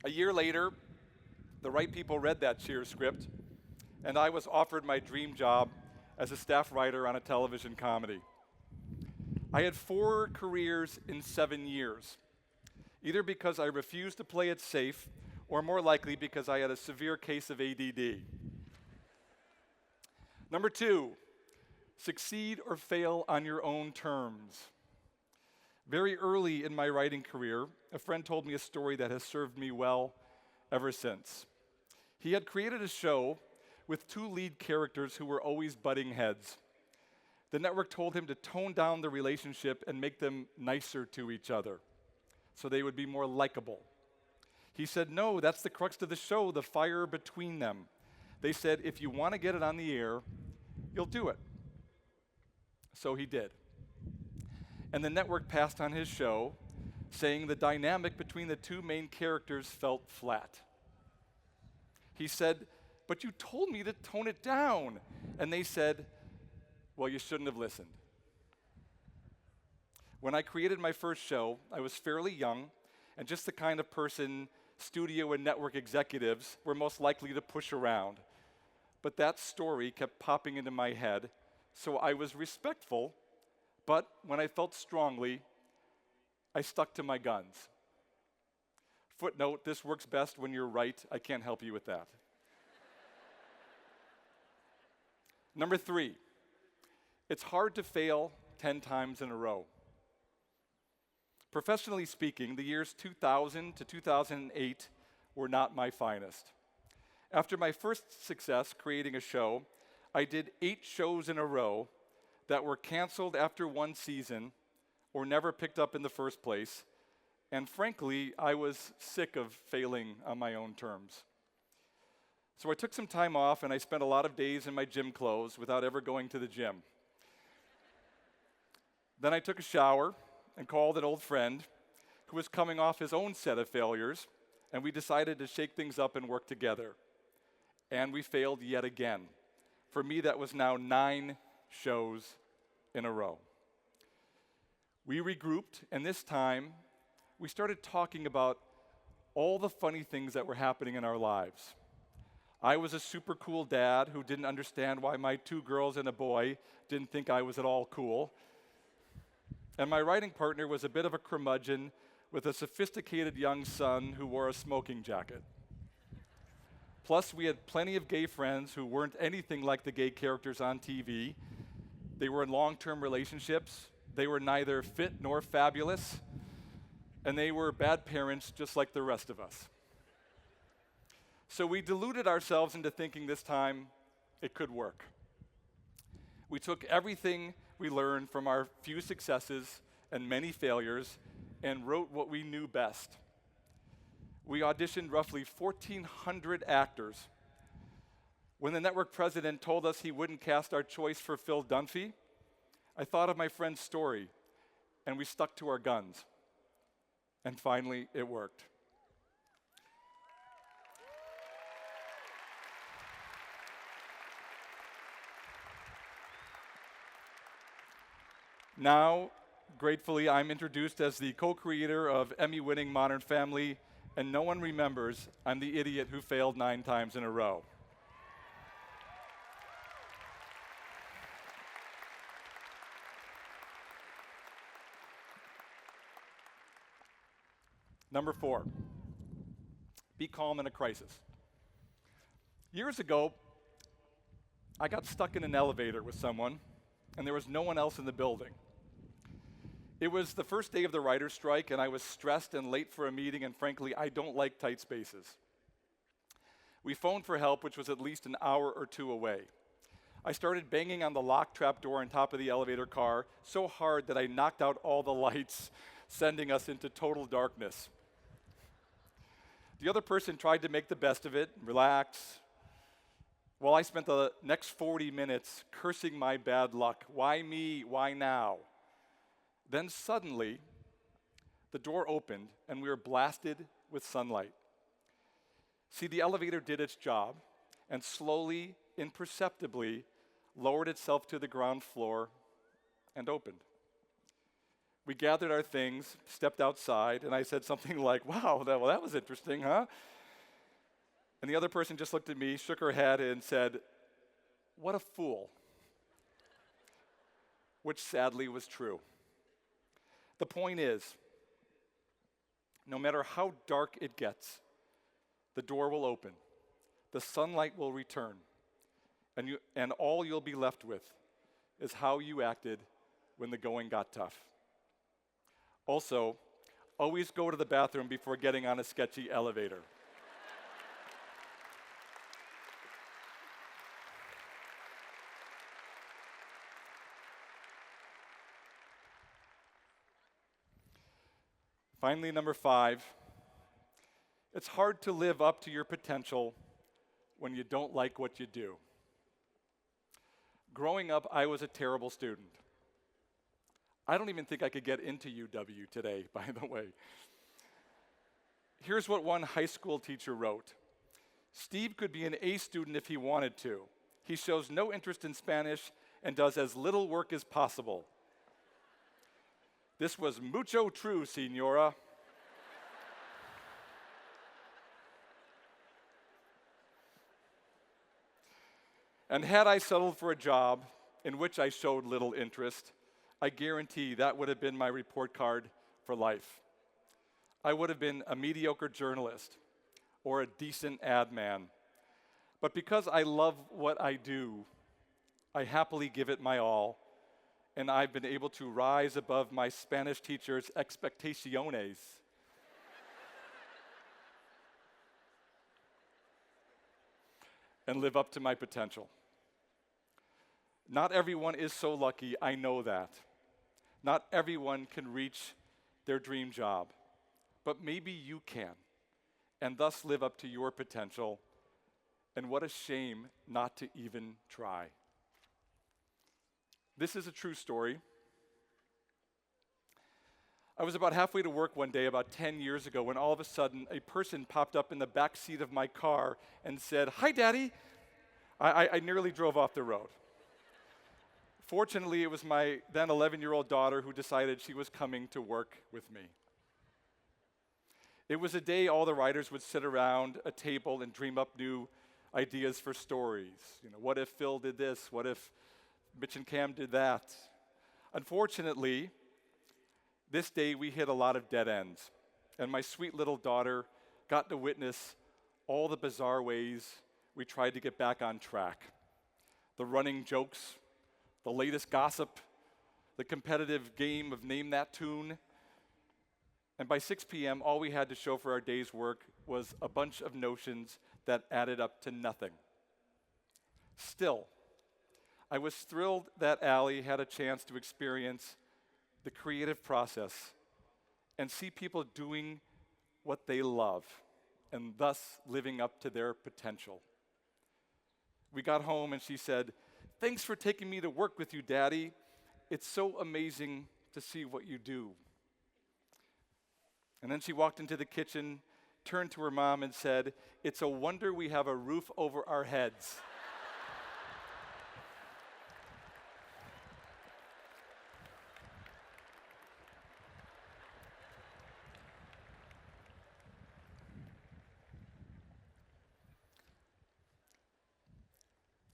A year later, the right people read that Cheers script, and I was offered my dream job as a staff writer on a television comedy. I had 4 careers in 7 years, either because I refused to play it safe, or more likely because I had a severe case of ADD. Number 2, succeed or fail on your own terms. Very early in my writing career, a friend told me a story that has served me well ever since. He had created a show with 2 lead characters who were always butting heads. The network told him to tone down the relationship and make them nicer to each other so they would be more likable. He said, no, that's the crux of the show, the fire between them. They said, if you want to get it on the air, you'll do it. So he did. And the network passed on his show, saying the dynamic between the 2 main characters felt flat. He said, but you told me to tone it down. And they said, well, you shouldn't have listened. When I created my first show, I was fairly young and just the kind of person studio and network executives were most likely to push around. But that story kept popping into my head, so I was respectful, but when I felt strongly, I stuck to my guns. Footnote, this works best when you're right. I can't help you with that. Number 3, it's hard to fail 10 times in a row. Professionally speaking, the years 2000 to 2008 were not my finest. After my first success creating a show, I did 8 shows in a row that were canceled after 1 season or never picked up in the first place, and frankly, I was sick of failing on my own terms. So I took some time off and I spent a lot of days in my gym clothes without ever going to the gym. Then I took a shower and called an old friend who was coming off his own set of failures, and we decided to shake things up and work together. And we failed yet again. For me, that was now 9 shows in a row. We regrouped, and this time, we started talking about all the funny things that were happening in our lives. I was a super cool dad who didn't understand why my 2 girls and a boy didn't think I was at all cool. And my writing partner was a bit of a curmudgeon with a sophisticated young son who wore a smoking jacket. Plus, we had plenty of gay friends who weren't anything like the gay characters on TV. They were in long-term relationships. They were neither fit nor fabulous. And they were bad parents just like the rest of us. So we deluded ourselves into thinking this time it could work. We took everything we learned from our few successes and many failures and wrote what we knew best. We auditioned roughly 1,400 actors. When the network president told us he wouldn't cast our choice for Phil Dunphy, I thought of my friend's story, and we stuck to our guns. And finally, it worked. Now, gratefully, I'm introduced as the co-creator of Emmy-winning Modern Family, and no one remembers I'm the idiot who failed 9 times in a row. Number 4, be calm in a crisis. Years ago, I got stuck in an elevator with someone, and there was no one else in the building. It was the first day of the writer's strike, and I was stressed and late for a meeting, and frankly, I don't like tight spaces. We phoned for help, which was at least an hour or 2 away. I started banging on the lock trap door on top of the elevator car so hard that I knocked out all the lights, sending us into total darkness. The other person tried to make the best of it, relax, while I spent the next 40 minutes cursing my bad luck. Why me? Why now? Then suddenly, the door opened and we were blasted with sunlight. See, the elevator did its job and slowly, imperceptibly, lowered itself to the ground floor and opened. We gathered our things, stepped outside, and I said something like, wow, that was interesting, huh? And the other person just looked at me, shook her head, and said, what a fool. Which sadly was true. The point is, no matter how dark it gets, the door will open, the sunlight will return, and all you'll be left with is how you acted when the going got tough. Also, always go to the bathroom before getting on a sketchy elevator. Finally, number 5, it's hard to live up to your potential when you don't like what you do. Growing up, I was a terrible student. I don't even think I could get into UW today, by the way. Here's what one high school teacher wrote. Steve could be an A student if he wanted to. He shows no interest in Spanish and does as little work as possible. This was mucho true, señora. And had I settled for a job in which I showed little interest, I guarantee that would have been my report card for life. I would have been a mediocre journalist or a decent ad man. But because I love what I do, I happily give it my all, and I've been able to rise above my Spanish teacher's expectaciones. And live up to my potential. Not everyone is so lucky, I know that. Not everyone can reach their dream job, but maybe you can, and thus live up to your potential. And what a shame not to even try. This is a true story. I was about halfway to work one day about 10 years ago when all of a sudden a person popped up in the back seat of my car and said, "Hi, Daddy." I nearly drove off the road. Fortunately, it was my then 11-year-old daughter who decided she was coming to work with me. It was a day all the writers would sit around a table and dream up new ideas for stories. What if Phil did this? What if Mitch and Cam did that? Unfortunately, this day we hit a lot of dead ends, and my sweet little daughter got to witness all the bizarre ways we tried to get back on track. The running jokes, the latest gossip, the competitive game of Name That Tune. And by 6 p.m., all we had to show for our day's work was a bunch of notions that added up to nothing. Still, I was thrilled that Allie had a chance to experience the creative process and see people doing what they love and thus living up to their potential. We got home and she said, "Thanks for taking me to work with you, Daddy. It's so amazing to see what you do." And then she walked into the kitchen, turned to her mom and said, "It's a wonder we have a roof over our heads."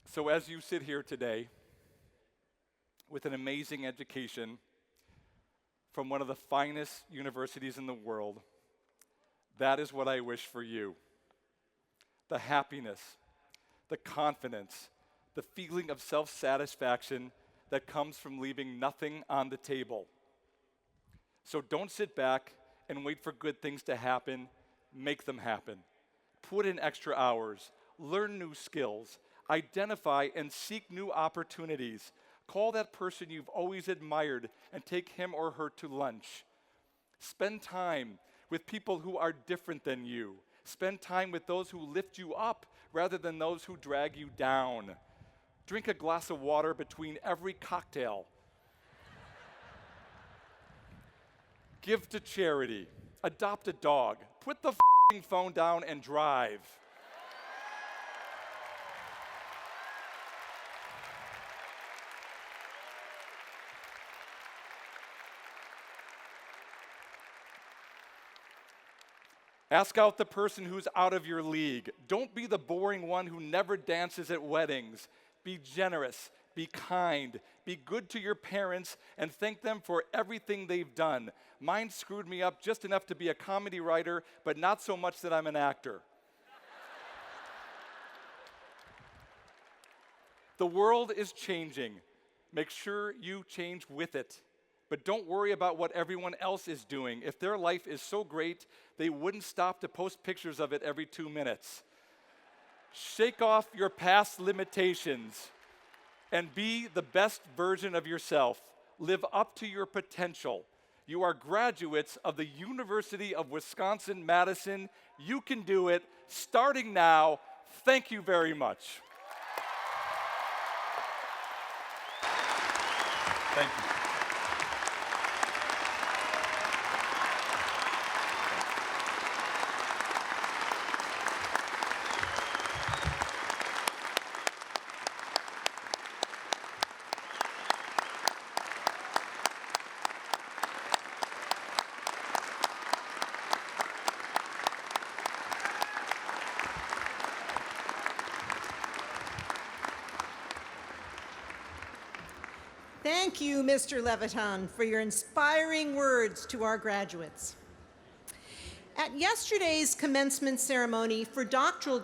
So as you sit here today with an amazing education from one of the finest universities in the world, that is what I wish for you. The happiness, the confidence, the feeling of self-satisfaction that comes from leaving nothing on the table. So don't sit back and wait for good things to happen. Make them happen. Put in extra hours. Learn new skills. Identify and seek new opportunities. Call that person you've always admired and take him or her to lunch. Spend time with people who are different than you. Spend time with those who lift you up rather than those who drag you down. Drink a glass of water between every cocktail. Give to charity. Adopt a dog. Put the phone down and drive. Ask out the person who's out of your league. Don't be the boring one who never dances at weddings. Be generous, be kind, be good to your parents, and thank them for everything they've done. Mine screwed me up just enough to be a comedy writer, but not so much that I'm an actor. The world is changing. Make sure you change with it. But don't worry about what everyone else is doing. If their life is so great, they wouldn't stop to post pictures of it every 2 minutes. Shake off your past limitations and be the best version of yourself. Live up to your potential. You are graduates of the University of Wisconsin-Madison. You can do it starting now. Thank you very much. Thank you. Thank you, Mr. Levitan, for your inspiring words to our graduates. At yesterday's commencement ceremony for doctoral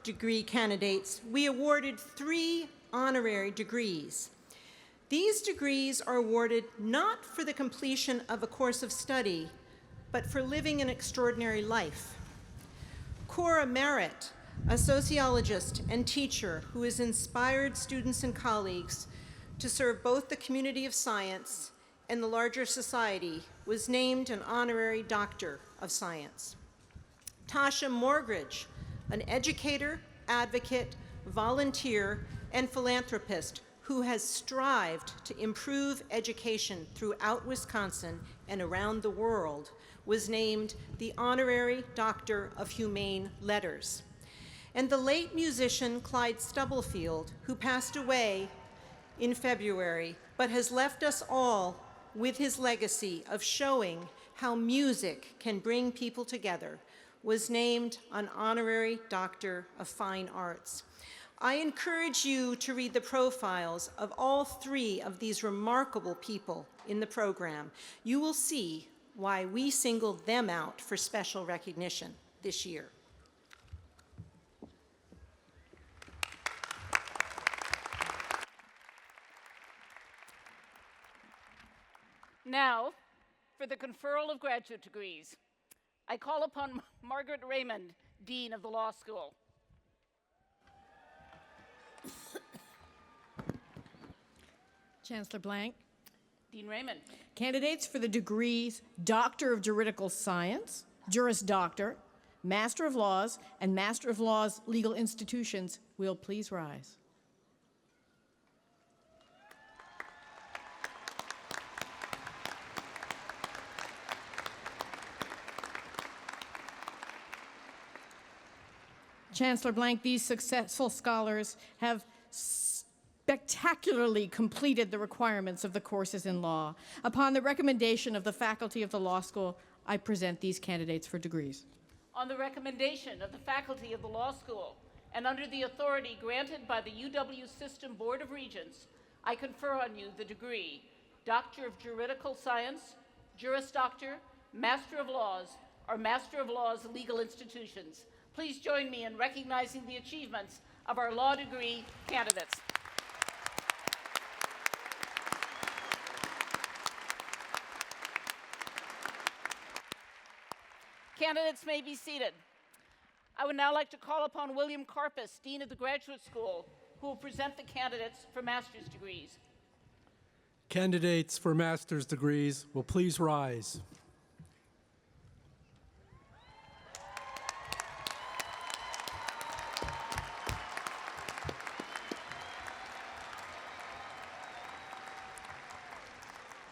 degree candidates, we awarded 3 honorary degrees. These degrees are awarded not for the completion of a course of study, but for living an extraordinary life. Cora Merritt, a sociologist and teacher who has inspired students and colleagues to serve both the community of science and the larger society, was named an Honorary Doctor of Science. Tasha Morgridge, an educator, advocate, volunteer, and philanthropist who has strived to improve education throughout Wisconsin and around the world, was named the Honorary Doctor of Humane Letters. And the late musician Clyde Stubblefield, who passed away in February, but has left us all with his legacy of showing how music can bring people together, was named an Honorary Doctor of Fine Arts. I encourage you to read the profiles of all 3 of these remarkable people in the program. You will see why we singled them out for special recognition this year. Now, for the conferral of graduate degrees, I call upon Margaret Raymond, Dean of the Law School. Chancellor Blank. Dean Raymond. Candidates for the degrees Doctor of Juridical Science, Juris Doctor, Master of Laws, and Master of Laws Legal Institutions will please rise. Chancellor Blank, these successful scholars have spectacularly completed the requirements of the courses in law. Upon the recommendation of the faculty of the law school, I present these candidates for degrees. On the recommendation of the faculty of the law school and under the authority granted by the UW System Board of Regents, I confer on you the degree Doctor of Juridical Science, Juris Doctor, Master of Laws, or Master of Laws legal institutions. Please join me in recognizing the achievements of our law degree candidates. Candidates may be seated. I would now like to call upon William Karpus, Dean of the Graduate School, who will present the candidates for master's degrees. Candidates for master's degrees will please rise.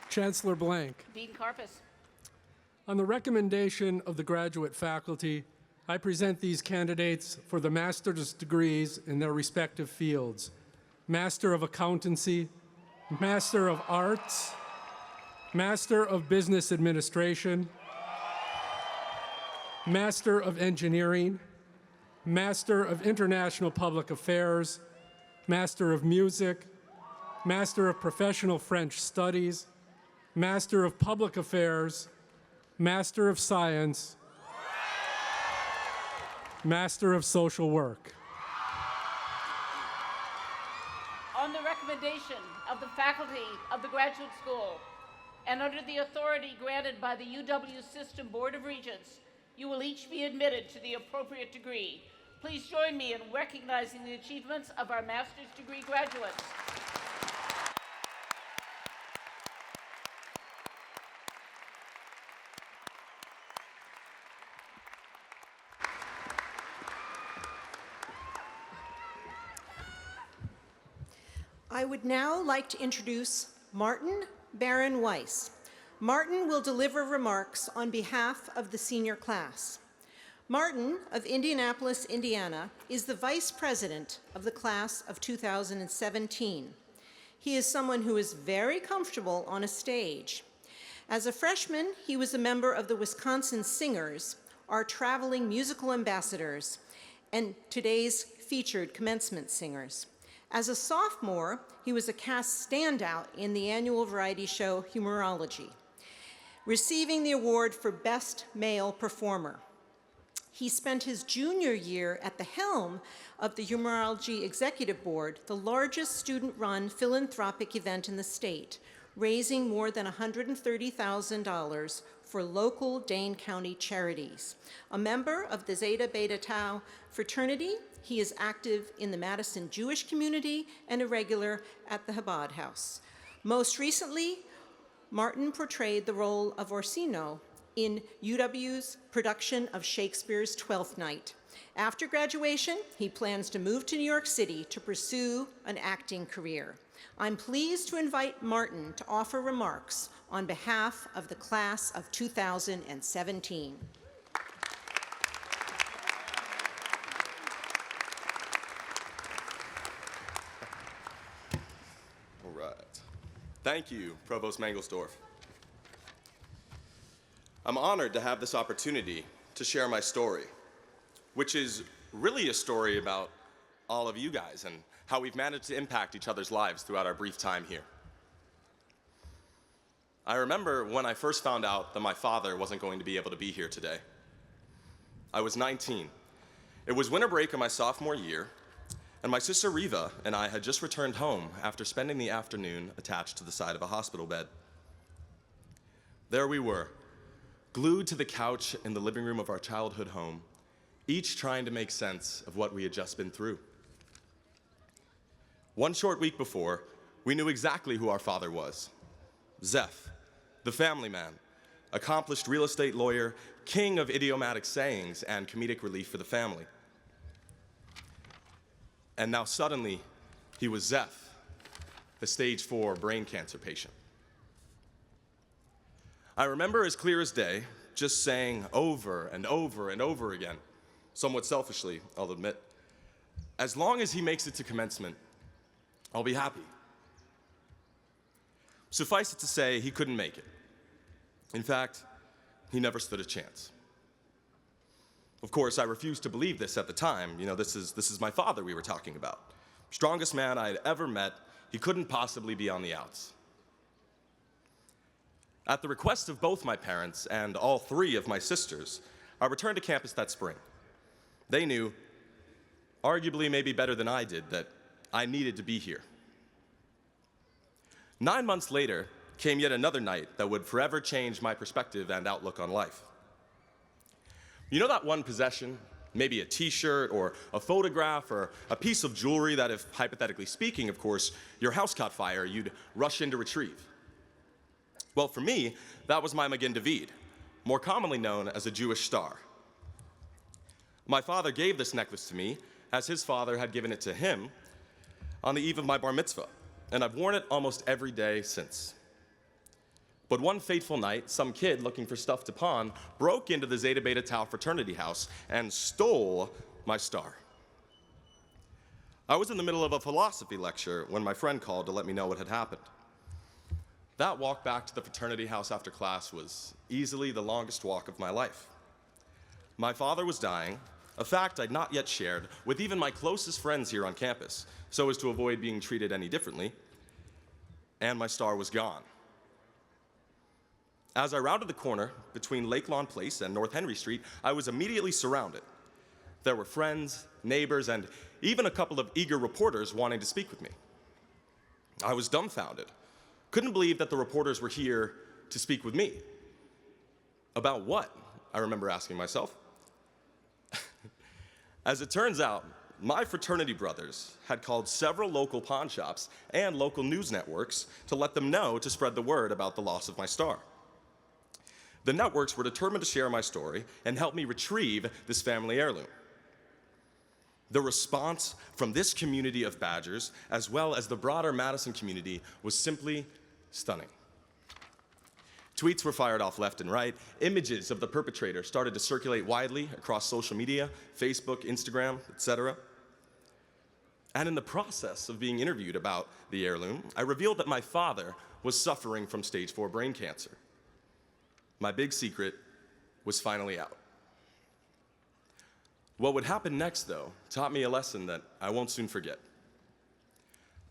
Chancellor Blank. Dean Karpus. On the recommendation of the graduate faculty, I present these candidates for the master's degrees in their respective fields: Master of Accountancy, Master of Arts, Master of Business Administration, Master of Engineering, Master of International Public Affairs, Master of Music, Master of Professional French Studies, Master of Public Affairs, Master of Science, Master of Social Work. On the recommendation of the faculty of the Graduate School and under the authority granted by the UW System Board of Regents, you will each be admitted to the appropriate degree. Please join me in recognizing the achievements of our master's degree graduates. I would now like to introduce Martin Baron Weiss. Martin will deliver remarks on behalf of the senior class. Martin of Indianapolis, Indiana, is the vice president of the class of 2017. He is someone who is very comfortable on a stage. As a freshman, he was a member of the Wisconsin Singers, our traveling musical ambassadors, and today's featured commencement singers. As a sophomore, he was a cast standout in the annual variety show Humorology, receiving the award for Best Male Performer. He spent his junior year at the helm of the Humorology Executive Board, the largest student-run philanthropic event in the state, raising more than $130,000 for local Dane County charities. A member of the Zeta Beta Tau fraternity, he is active in the Madison Jewish community and a regular at the Chabad House. Most recently, Martin portrayed the role of Orsino in UW's production of Shakespeare's Twelfth Night. After graduation, he plans to move to New York City to pursue an acting career. I'm pleased to invite Martin to offer remarks on behalf of the class of 2017. All right. Thank you, Provost Mangelsdorf. I'm honored to have this opportunity to share my story, which is really a story about all of you guys and how we've managed to impact each other's lives throughout our brief time here. I remember when I first found out that my father wasn't going to be able to be here today. I was 19. It was winter break of my sophomore year, and my sister Riva and I had just returned home after spending the afternoon attached to the side of a hospital bed. There we were, glued to the couch in the living room of our childhood home, each trying to make sense of what we had just been through. One short week before, we knew exactly who our father was. Zeph, the family man, accomplished real estate lawyer, king of idiomatic sayings and comedic relief for the family. And now suddenly, he was Zeph, the stage 4 brain cancer patient. I remember as clear as day, just saying over and over and over again, somewhat selfishly, I'll admit. As long as he makes it to commencement, I'll be happy. Suffice it to say, he couldn't make it. In fact, he never stood a chance. Of course, I refused to believe this at the time. You know, this is my father we were talking about. Strongest man I had ever met. He couldn't possibly be on the outs. At the request of both my parents and all three of my sisters, I returned to campus that spring. They knew, arguably maybe better than I did, that I needed to be here. 9 months later came yet another night that would forever change my perspective and outlook on life. You know that one possession, maybe a t-shirt or a photograph or a piece of jewelry that, if hypothetically speaking, of course, your house caught fire, you'd rush in to retrieve? Well, for me, that was my Magen David, more commonly known as a Jewish star. My father gave this necklace to me as his father had given it to him on the eve of my bar mitzvah, and I've worn it almost every day since. But one fateful night, some kid looking for stuff to pawn broke into the Zeta Beta Tau fraternity house and stole my star. I was in the middle of a philosophy lecture when my friend called to let me know what had happened. That walk back to the fraternity house after class was easily the longest walk of my life. My father was dying, a fact I'd not yet shared with even my closest friends here on campus, so as to avoid being treated any differently, and my star was gone. As I rounded the corner between Lake Lawn Place and North Henry Street, I was immediately surrounded. There were friends, neighbors, and even a couple of eager reporters wanting to speak with me. I was dumbfounded. Couldn't believe that the reporters were here to speak with me. About what? I remember asking myself. As it turns out, my fraternity brothers had called several local pawn shops and local news networks to let them know to spread the word about the loss of my star. The networks were determined to share my story and help me retrieve this family heirloom. The response from this community of Badgers, as well as the broader Madison community, was simply stunning. Tweets were fired off left and right. Images of the perpetrator started to circulate widely across social media, Facebook, Instagram, etc. And in the process of being interviewed about the heirloom, I revealed that my father was suffering from stage 4 brain cancer. My big secret was finally out. What would happen next, though, taught me a lesson that I won't soon forget.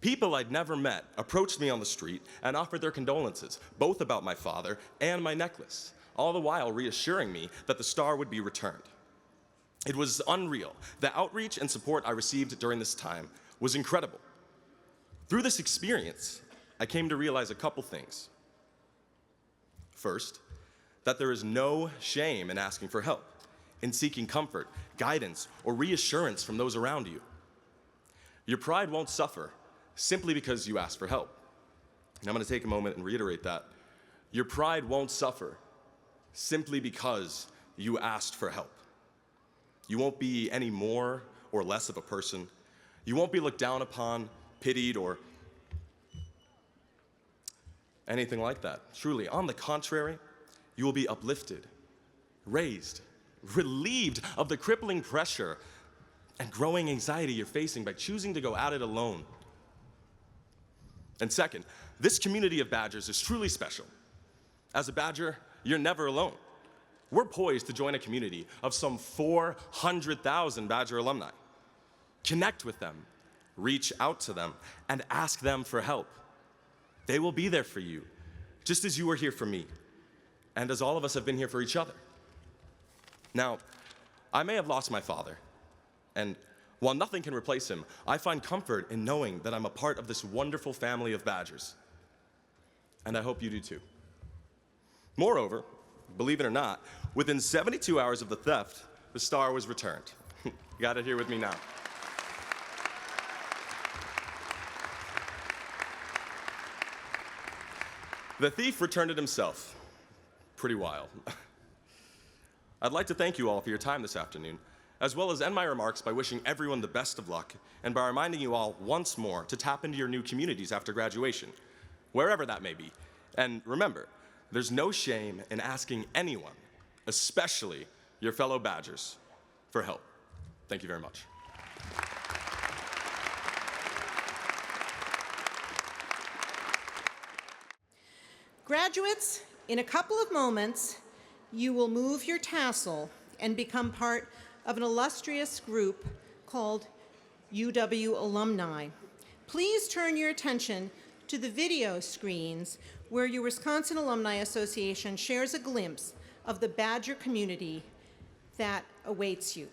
People I'd never met approached me on the street and offered their condolences, both about my father and my necklace, all the while reassuring me that the star would be returned. It was unreal. The outreach and support I received during this time was incredible. Through this experience, I came to realize a couple things. First, that there is no shame in asking for help, in seeking comfort, guidance, or reassurance from those around you. Your pride won't suffer simply because you ask for help. And I'm going to take a moment and reiterate that. Your pride won't suffer simply because you asked for help. You won't be any more or less of a person. You won't be looked down upon, pitied, or anything like that. Truly, on the contrary, you will be uplifted, raised, relieved of the crippling pressure and growing anxiety you're facing by choosing to go at it alone. And second, this community of Badgers is truly special. As a Badger, you're never alone. We're poised to join a community of some 400,000 Badger alumni. Connect with them, reach out to them, and ask them for help. They will be there for you, just as you were here for me, and as all of us have been here for each other. Now, I may have lost my father, and while nothing can replace him, I find comfort in knowing that I'm a part of this wonderful family of Badgers. And I hope you do too. Moreover, believe it or not, within 72 hours of the theft, the star was returned. You got it here with me now. The thief returned it himself. Pretty wild. I'd like to thank you all for your time this afternoon, as well as end my remarks by wishing everyone the best of luck and by reminding you all once more to tap into your new communities after graduation, wherever that may be. And remember, there's no shame in asking anyone, especially your fellow Badgers, for help. Thank you very much. Graduates, in a couple of moments, you will move your tassel and become part of an illustrious group called UW Alumni. Please turn your attention to the video screens where your Wisconsin Alumni Association shares a glimpse of the Badger community that awaits you.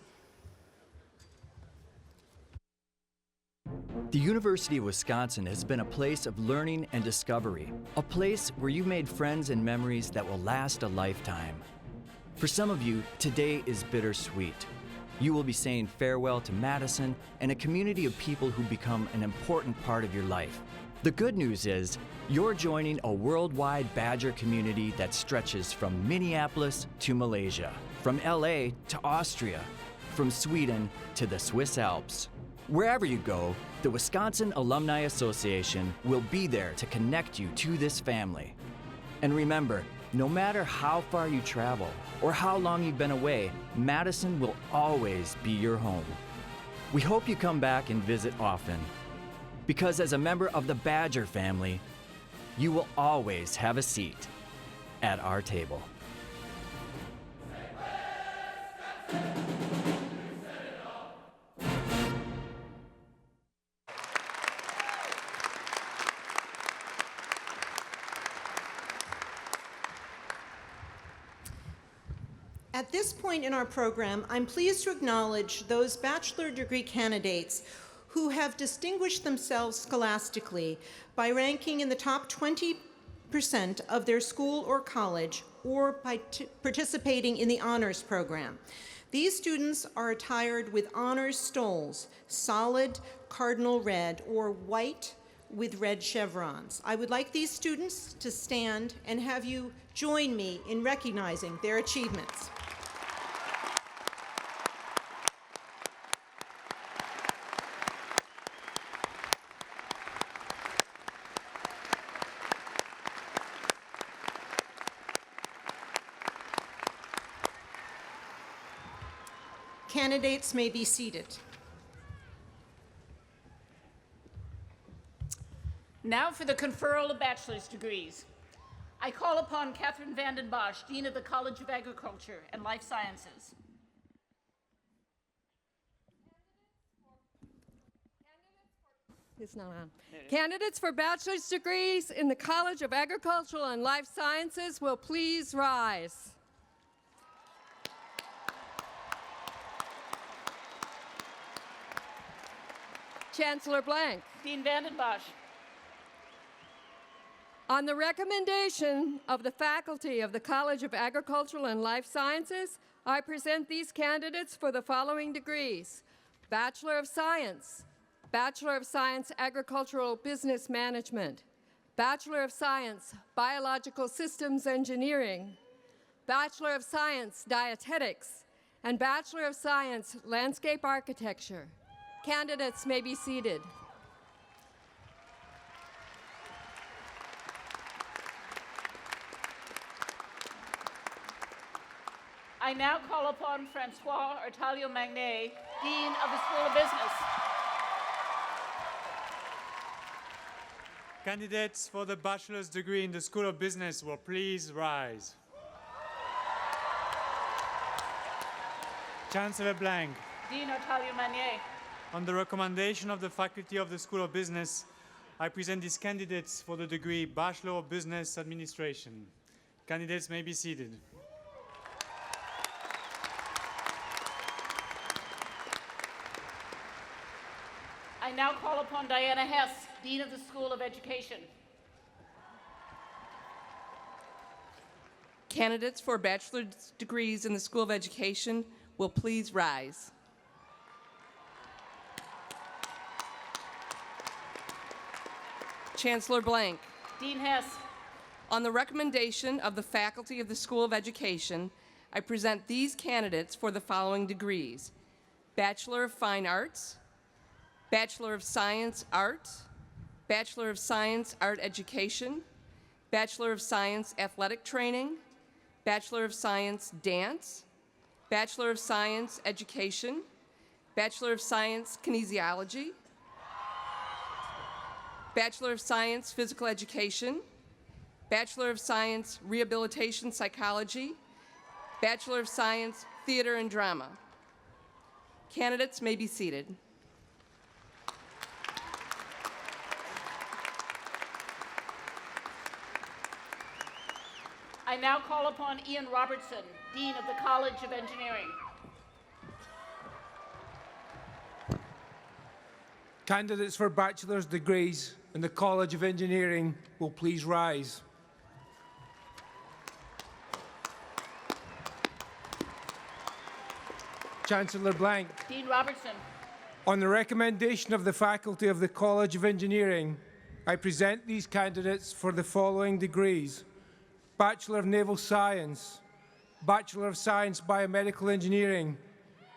The University of Wisconsin has been a place of learning and discovery, a place where you've made friends and memories that will last a lifetime. For some of you, today is bittersweet. You will be saying farewell to Madison and a community of people who become an important part of your life. The good news is, you're joining a worldwide Badger community that stretches from Minneapolis to Malaysia, from LA to Austria, from Sweden to the Swiss Alps. Wherever you go, the Wisconsin Alumni Association will be there to connect you to this family. And remember, no matter how far you travel or how long you've been away, Madison will always be your home. We hope you come back and visit often, because as a member of the Badger family, you will always have a seat at our table. At this point in our program, I'm pleased to acknowledge those bachelor degree candidates who have distinguished themselves scholastically by ranking in the top 20% of their school or college, or by participating in the honors program. These students are attired with honors stoles, solid cardinal red, or white with red chevrons. I would like these students to stand and have you join me in recognizing their achievements. Candidates may be seated. Now for the conferral of bachelor's degrees. I call upon Catherine Vanden Bosch, Dean of the College of Agriculture and Life Sciences. It's not on. Candidates for bachelor's degrees in the College of Agricultural and Life Sciences will please rise. Chancellor Blank. Dean Vanden Bosch. On the recommendation of the faculty of the College of Agricultural and Life Sciences, I present these candidates for the following degrees: Bachelor of Science, Bachelor of Science Agricultural Business Management, Bachelor of Science Biological Systems Engineering, Bachelor of Science Dietetics, and Bachelor of Science Landscape Architecture. Candidates may be seated. I now call upon Francois Artalio-Magnet, Dean of the School of Business. Candidates for the bachelor's degree in the School of Business will please rise. Chancellor Blank. Dean Artalio-Magnet. On the recommendation of the faculty of the School of Business, I present these candidates for the degree Bachelor of Business Administration. Candidates may be seated. I now call upon Diana Hess, Dean of the School of Education. Candidates for bachelor's degrees in the School of Education will please rise. Chancellor Blank. Dean Hess. On the recommendation of the faculty of the School of Education, I present these candidates for the following degrees: Bachelor of Fine Arts, Bachelor of Science Art, Bachelor of Science Art Education, Bachelor of Science Athletic Training, Bachelor of Science Dance, Bachelor of Science Education, Bachelor of Science, Kinesiology, Bachelor of Science, Physical Education, Bachelor of Science, Rehabilitation Psychology, Bachelor of Science, Theater and Drama. Candidates may be seated. I now call upon Ian Robertson, Dean of the College of Engineering. Candidates for bachelor's degrees in the College of Engineering will please rise. Chancellor Blank. Dean Robertson. On the recommendation of the faculty of the College of Engineering, I present these candidates for the following degrees: Bachelor of Naval Science, Bachelor of Science Biomedical Engineering,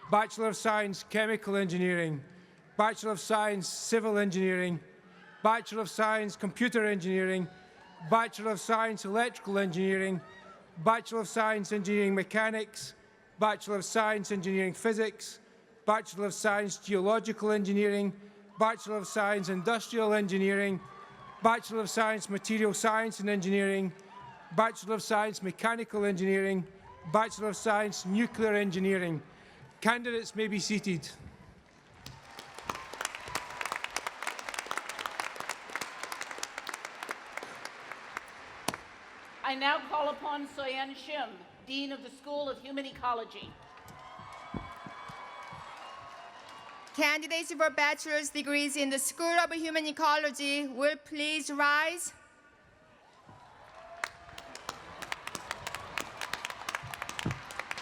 Bachelor of Science Chemical Engineering, Bachelor of Science Civil Engineering, Bachelor of Science Computer Engineering, Bachelor of Science Electrical Engineering, Bachelor of Science Engineering Mechanics, Bachelor of Science Engineering Physics, Bachelor of Science Geological Engineering, Bachelor of Science Industrial Engineering, Bachelor of Science Material Science and Engineering, Bachelor of Science Mechanical Engineering, Bachelor of Science Nuclear Engineering. Candidates may be seated. I now call upon Soyan Shim, Dean of the School of Human Ecology. Candidates for bachelor's degrees in the School of Human Ecology will please rise.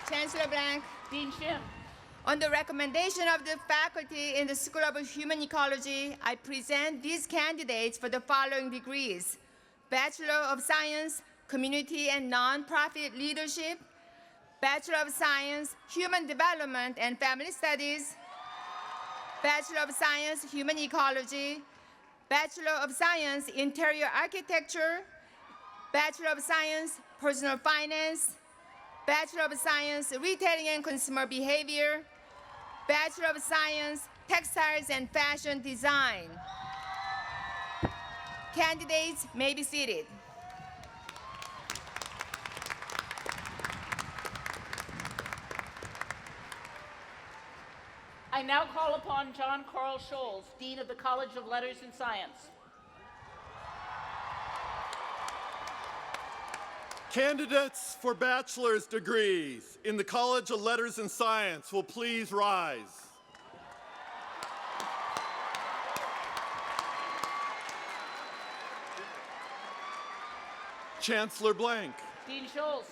Chancellor Blank. Dean Shim. On the recommendation of the faculty in the School of Human Ecology, I present these candidates for the following degrees: Bachelor of Science, Community and Nonprofit Leadership, Bachelor of Science, Human Development and Family Studies, Bachelor of Science, Human Ecology, Bachelor of Science, Interior Architecture, Bachelor of Science, Personal Finance, Bachelor of Science, Retailing and Consumer Behavior, Bachelor of Science, Textiles and Fashion Design. Candidates may be seated. I now call upon John Carl Scholes, Dean of the College of Letters and Science. Candidates for bachelor's degrees in the College of Letters and Science will please rise. Chancellor Blank. Dean Scholes.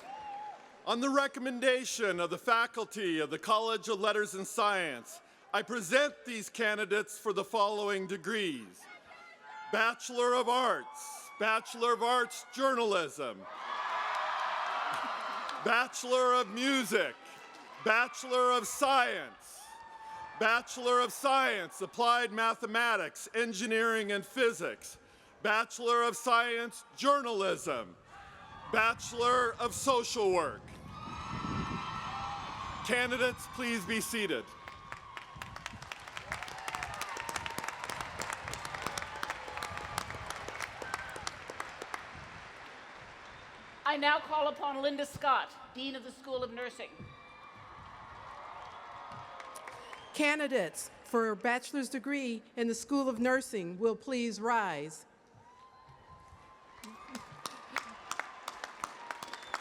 On the recommendation of the faculty of the College of Letters and Science, I present these candidates for the following degrees: Bachelor of Arts Journalism, Bachelor of Music, Bachelor of Science, Bachelor of Science Applied Mathematics, Engineering and Physics, Bachelor of Science Journalism, Bachelor of Social Work. Candidates, please be seated. I now call upon Linda Scott, Dean of the School of Nursing. Candidates for a bachelor's degree in the School of Nursing will please rise.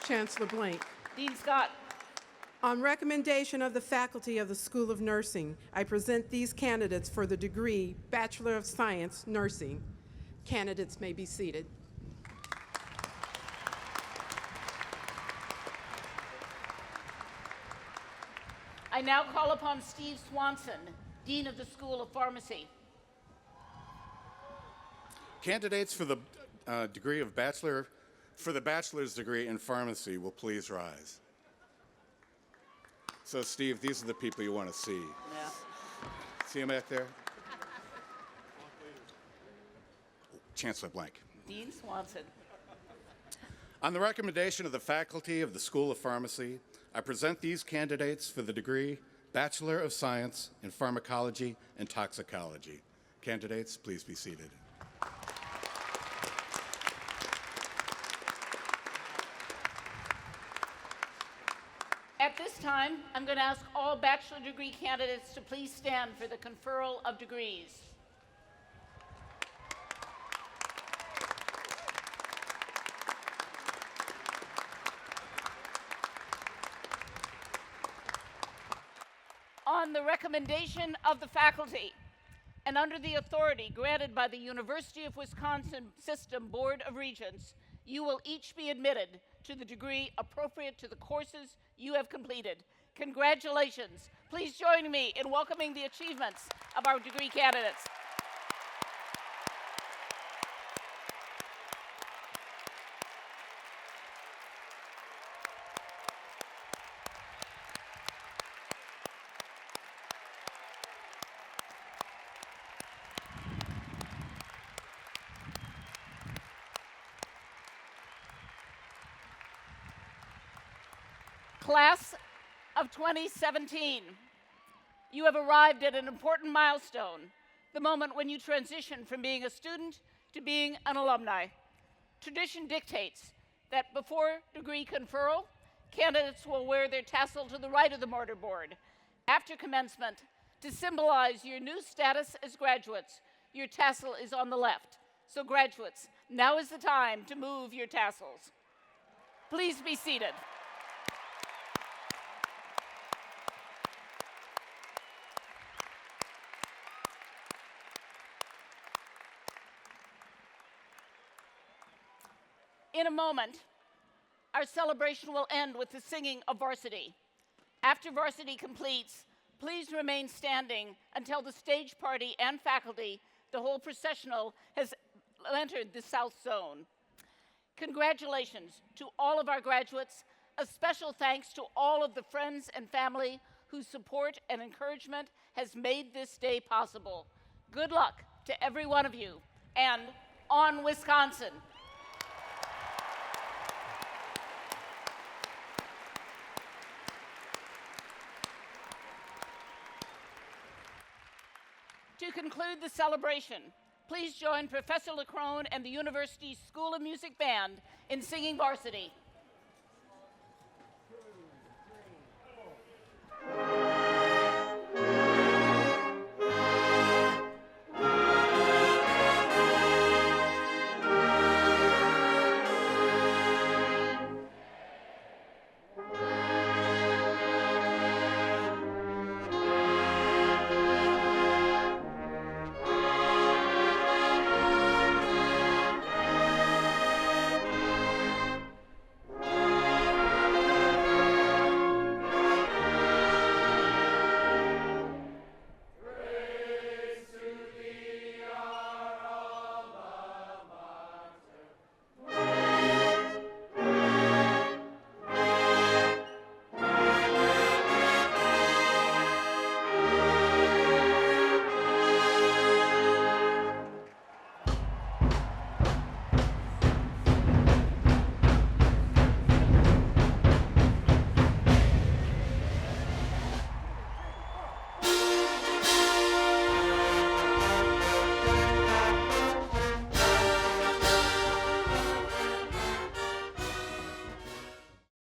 Chancellor Blank. Dean Scott. On recommendation of the faculty of the School of Nursing, I present these candidates for the degree Bachelor of Science, Nursing. Candidates may be seated. I now call upon Steve Swanson, Dean of the School of Pharmacy. Candidates for the degree of bachelor, for the bachelor's degree in pharmacy will please rise. So, Steve, these are the people you want to see. Yeah. See them back there? Chancellor Blank. Dean Swanson. On the recommendation of the faculty of the School of Pharmacy, I present these candidates for the degree Bachelor of Science in Pharmacology and Toxicology. Candidates, please be seated. At this time, I'm going to ask all bachelor degree candidates to please stand for the conferral of degrees. On the recommendation of the faculty and under the authority granted by the University of Wisconsin System Board of Regents, you will each be admitted to the degree appropriate to the courses you have completed. Congratulations. Please join me in welcoming the achievements of our degree candidates. Class of 2017, you have arrived at an important milestone, the moment when you transition from being a student to being an alumni. Tradition dictates that before degree conferral, candidates will wear their tassel to the right of the mortarboard. After commencement, to symbolize your new status as graduates, your tassel is on the left. So graduates, now is the time to move your tassels. Please be seated. In a moment, our celebration will end with the singing of varsity. After varsity completes, please remain standing until the stage party and faculty, the whole processional, has entered the South Zone. Congratulations to all of our graduates. A special thanks to all of the friends and family whose support and encouragement has made this day possible. Good luck to every one of you, and on Wisconsin. To conclude the celebration, please join Professor LeCrone and the University's School of Music Band in singing Varsity.